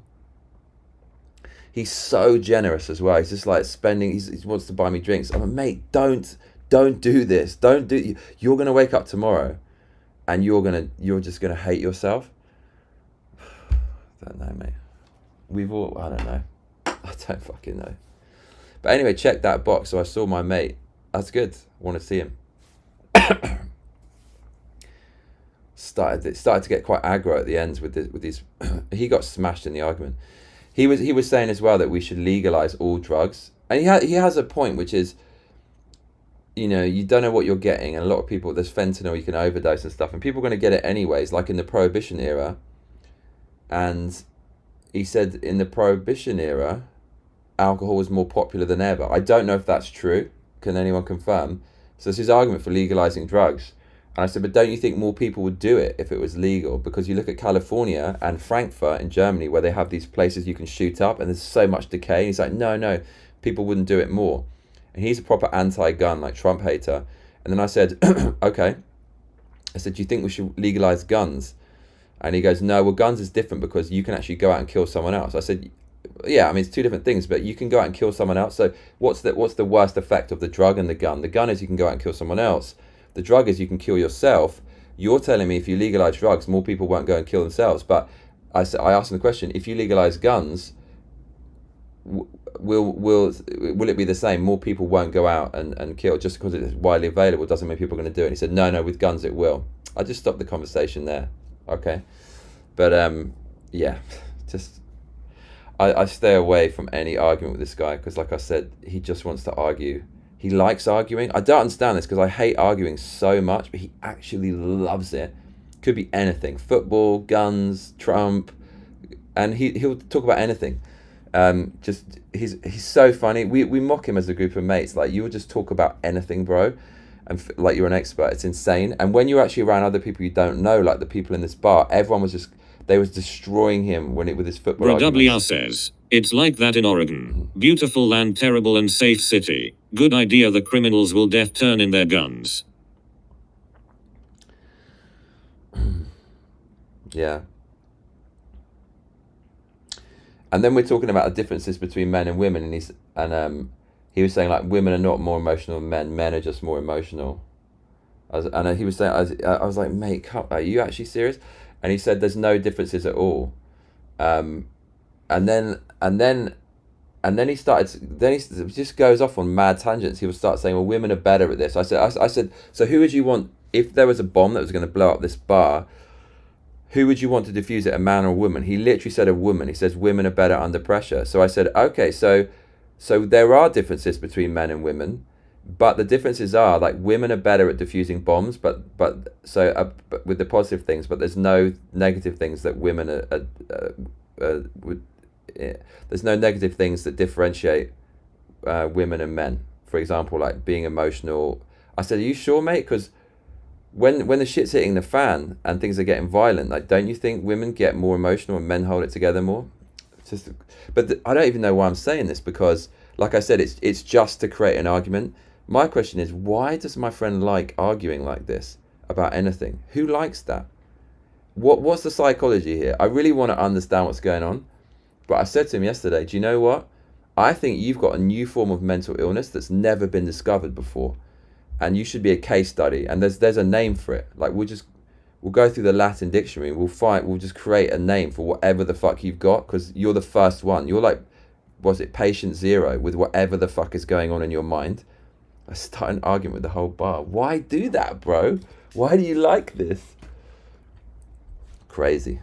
He's so generous as well. He's just like spending. He wants to buy me drinks. I'm like, mate, don't do this. You're gonna wake up tomorrow, and you're just gonna hate yourself. Don't know, mate. I don't know. I don't fucking know. But anyway, check that box. So I saw my mate. That's good. I want to see him. Started to get quite aggro at the ends with these. He got smashed in the argument. He was saying as well that we should legalize all drugs, and he has a point, which is, you don't know what you're getting, and a lot of people, there's fentanyl, you can overdose and stuff, and people are going to get it anyways, like in the Prohibition era. And he said in the Prohibition era, alcohol was more popular than ever. I don't know if that's true. Can anyone confirm? So it's his argument for legalizing drugs. And I said, but don't you think more people would do it if it was legal? Because you look at California and Frankfurt in Germany, where they have these places you can shoot up, and there's so much decay. And he's like, no, people wouldn't do it more. And he's a proper anti-gun, like Trump hater. And then I said, okay. I said, do you think we should legalize guns? And he goes, no, well, guns is different because you can actually go out and kill someone else. I said, yeah, I mean, it's two different things, but you can go out and kill someone else. So what's the worst effect of the drug and the gun? The gun is you can go out and kill someone else. The drug is you can kill yourself. You're telling me if you legalize drugs, more people won't go and kill themselves. But I asked him the question, if you legalize guns, will it be the same? More people won't go out and kill just because it's widely available doesn't mean people are going to do it. And he said, no, with guns it will. I just stopped the conversation there. Okay. But yeah, just I stay away from any argument with this guy because, like I said, he just wants to argue. He likes arguing. I don't understand this because I hate arguing so much, but he actually loves it. Could be anything: football, guns, Trump, and he'll talk about anything. Just he's so funny. We mock him as a group of mates. Like, you would just talk about anything, bro, and like you're an expert. It's insane. And when you're actually around other people you don't know, like the people in this bar, everyone was just, they was destroying him with his football arguments. WR says, it's like that in Oregon. Beautiful land, terrible and safe city. Good idea, the criminals will turn in their guns. Yeah. And then we're talking about the differences between men and women, and he was saying, like, women are not more emotional than men are just more emotional. He was saying, I was like, mate, are you actually serious? And he said there's no differences at all. And then he just goes off on mad tangents. He would start saying, well, women are better at this. I said, so who would you want, if there was a bomb that was going to blow up this bar, who would you want to defuse it, a man or a woman? He literally said a woman. He says women are better under pressure. So I said, okay, so there are differences between men and women, but the differences are, like, women are better at defusing bombs, but with the positive things, but there's no negative things that women there's no negative things that differentiate women and men. For example, like being emotional. I said, are you sure, mate? Because when the shit's hitting the fan and things are getting violent, like, don't you think women get more emotional and men hold it together more? I don't even know why I'm saying this, because, like I said, it's just to create an argument. My question is, why does my friend like arguing like this about anything? Who likes that? What's the psychology here? I really want to understand what's going on. But I said to him yesterday, do you know what? I think you've got a new form of mental illness that's never been discovered before. And you should be a case study. And there's a name for it. Like, we'll go through the Latin dictionary. We'll just create a name for whatever the fuck you've got, because you're the first one. You're like, was it patient zero with whatever the fuck is going on in your mind? I start an argument with the whole bar. Why do that, bro? Why do you like this? Crazy.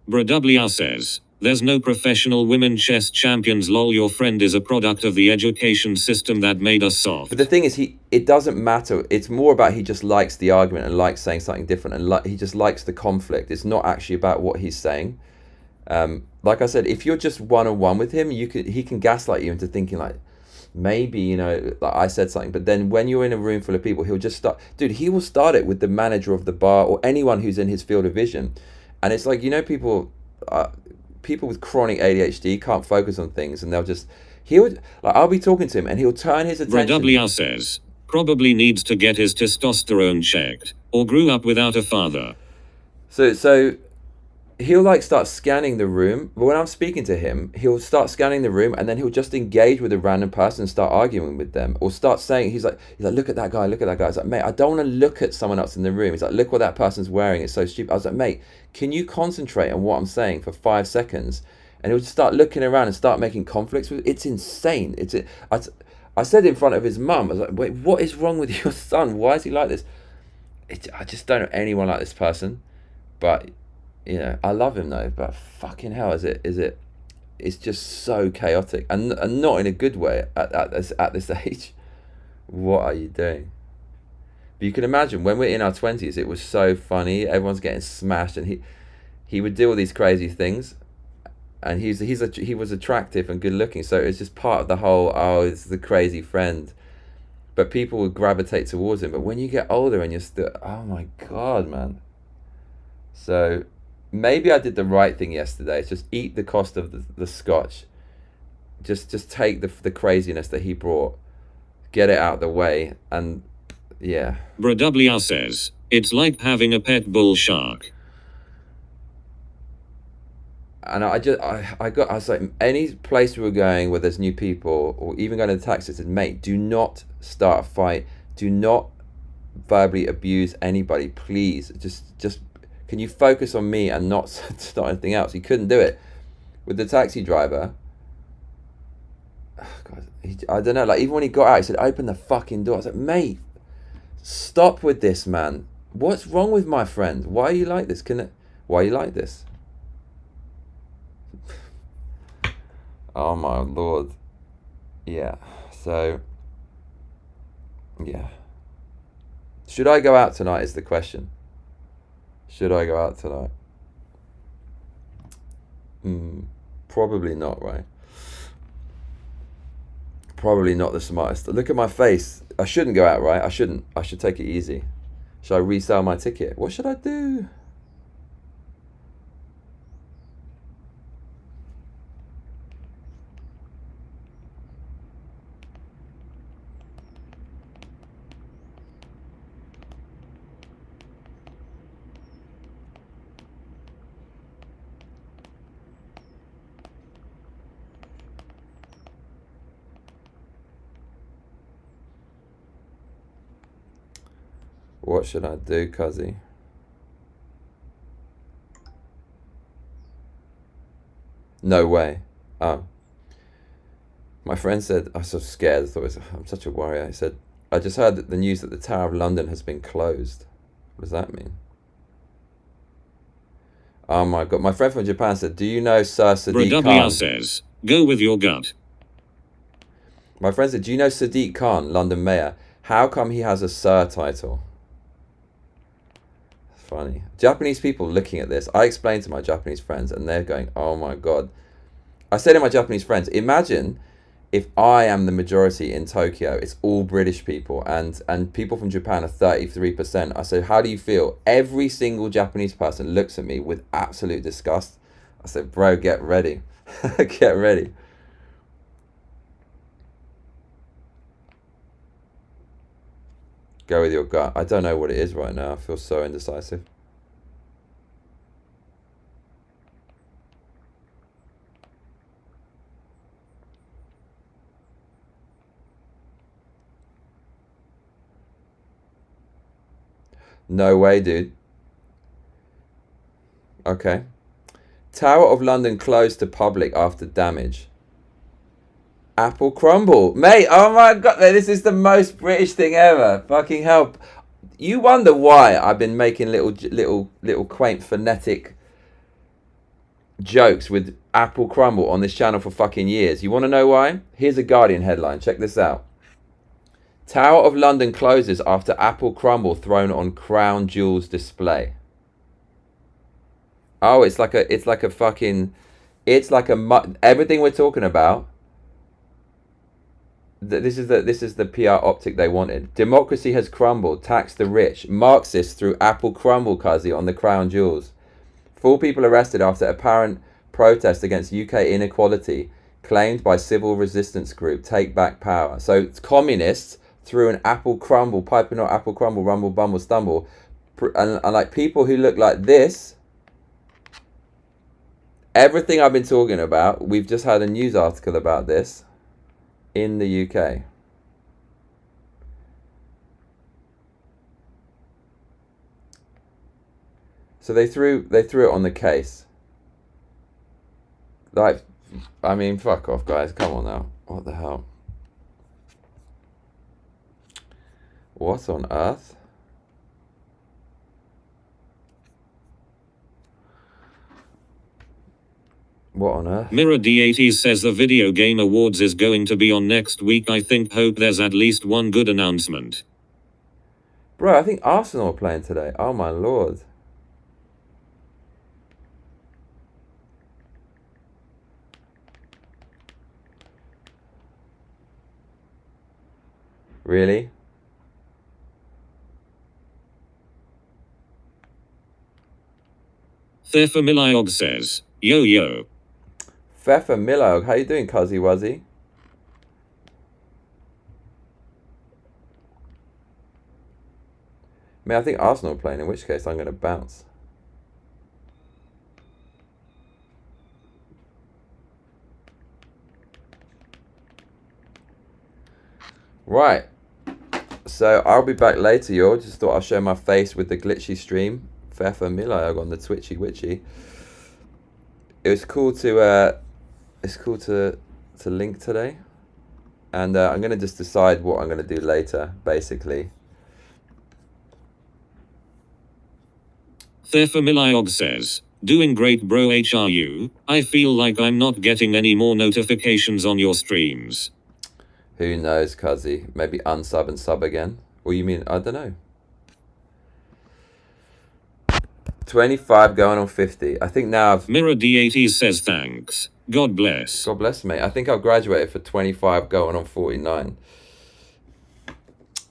WR says, there's no professional women chess champions, lol, your friend is a product of the education system that made us soft. But the thing is, it doesn't matter. It's more about he just likes the argument and likes saying something different, and he just likes the conflict. It's not actually about what he's saying. Like I said, if you're just one-on-one with him, he can gaslight you into thinking, like, maybe, like I said something. But then when you're in a room full of people, he'll just start. Dude, he will start it with the manager of the bar or anyone who's in his field of vision. And it's like, people with chronic ADHD can't focus on things, and I'll be talking to him and he'll turn his attention. WR says, probably needs to get his testosterone checked, or grew up without a father. So he'll like start scanning the room. But when I'm speaking to him, he'll start scanning the room, and then he'll just engage with a random person and start arguing with them, or start saying, he's like, look at that guy. I was like, mate, I don't want to look at someone else in the room. He's like, look what that person's wearing. It's so stupid. I was like, mate, can you concentrate on what I'm saying for 5 seconds? And he'll just start looking around and start making conflicts with. It's insane. I said in front of his mum, I was like, wait, what is wrong with your son? Why is he like this? I just don't know anyone like this person. But I love him though, but fucking hell, it's just so chaotic, and not in a good way at this age. What are you doing? But you can imagine when we're in our 20s, it was so funny. Everyone's getting smashed, and he would do all these crazy things, and he was attractive and good looking, so it's just part of the whole, it's the crazy friend. But people would gravitate towards him. But when you get older and you're still, oh my god, man. So maybe I did the right thing yesterday. It's just eat the cost of the scotch. Just take the craziness that he brought, get it out of the way, and yeah. BrWR says, it's like having a pet bull shark. And I was like, any place we were going where there's new people, or even going to the taxi, I said, mate, do not start a fight. Do not verbally abuse anybody, please. Just can you focus on me and not start anything else? He couldn't do it. With the taxi driver, God, I don't know, like, even when he got out, he said, open the fucking door. I was like, mate, stop with this, man. What's wrong with my friend? Why are you like this? Why are you like this? Oh my lord. Yeah. So, yeah. Should I go out tonight is the question. Should I go out tonight? Probably not, right? Probably not the smartest. Look at my face. I shouldn't go out, right? I shouldn't. I should take it easy. Should I resell my ticket? What should I do? What should I do, cuzzy? No way. Oh. My friend said, I was so scared. I thought, I'm such a warrior. He said, I just heard the news that the Tower of London has been closed. What does that mean? Oh my God. My friend from Japan said, do you know Sir Sadiq Khan? BrWR says, go with your gut. My friend said, do you know Sadiq Khan, London Mayor? How come he has a Sir title? Funny. Japanese people looking at this, I explained to my Japanese friends and they're going, oh my God. I said to my Japanese friends, imagine if I am the majority in Tokyo, it's all British people and people from Japan are 33%. I said, how do you feel? Every single Japanese person looks at me with absolute disgust. I said, bro, get ready. Get ready. Go with your gut. I don't know what it is right now. I feel so indecisive. No way, dude. Okay. Tower of London closed to public after damage. Apple crumble. Mate, oh my God, this is the most British thing ever. Fucking help. You wonder why I've been making little quaint phonetic jokes with apple crumble on this channel for fucking years. You want to know why? Here's a Guardian headline. Check this out. Tower of London closes after apple crumble thrown on crown jewels display. Oh, it's like a fucking, everything we're talking about. This is the PR optic they wanted. Democracy has crumbled. Tax the rich. Marxists threw apple crumble cuzzy on the crown jewels. 4 people arrested after apparent protest against UK inequality claimed by civil resistance group Take Back Power. So it's communists threw an apple crumble, piping out apple crumble, rumble, bumble, stumble, and like people who look like this. Everything I've been talking about, we've just had a news article about this. In the UK. So they threw it on the case. Like, I mean, fuck off, guys. Come on now. What the hell? What on earth? What on earth? Mirror D80 says the Video Game Awards is going to be on next week. I hope there's at least one good announcement. Bro, I think Arsenal are playing today. Oh my lord. Really? Thefamiliog says, yo yo. Fefa Milog, how you doing, Cuzzy Wuzzy? mean, I think Arsenal are playing, in which case I'm going to bounce. Right. So I'll be back later, y'all. Just thought I'll show my face with the glitchy stream. Fefa Milayog on the Twitchy Witchy. It was cool to link today. And I'm going to just decide what I'm going to do later, basically. Thefamiliog says, doing great bro HRU, I feel like I'm not getting any more notifications on your streams. Who knows, Cuzzy? Maybe unsub and sub again? Or you mean, I don't know. 25 going on 50. I think now I've... Mirror D80 says thanks. God bless. God bless, mate. I think I've graduated for 25 going on 49.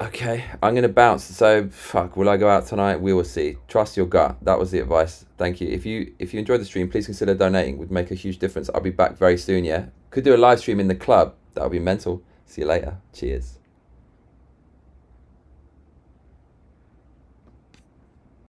Okay, I'm going to bounce. So, fuck, will I go out tonight? We will see. Trust your gut. That was the advice. Thank you. If you enjoyed the stream, please consider donating. It would make a huge difference. I'll be back very soon, yeah? Could do a live stream in the club. That would be mental. See you later. Cheers.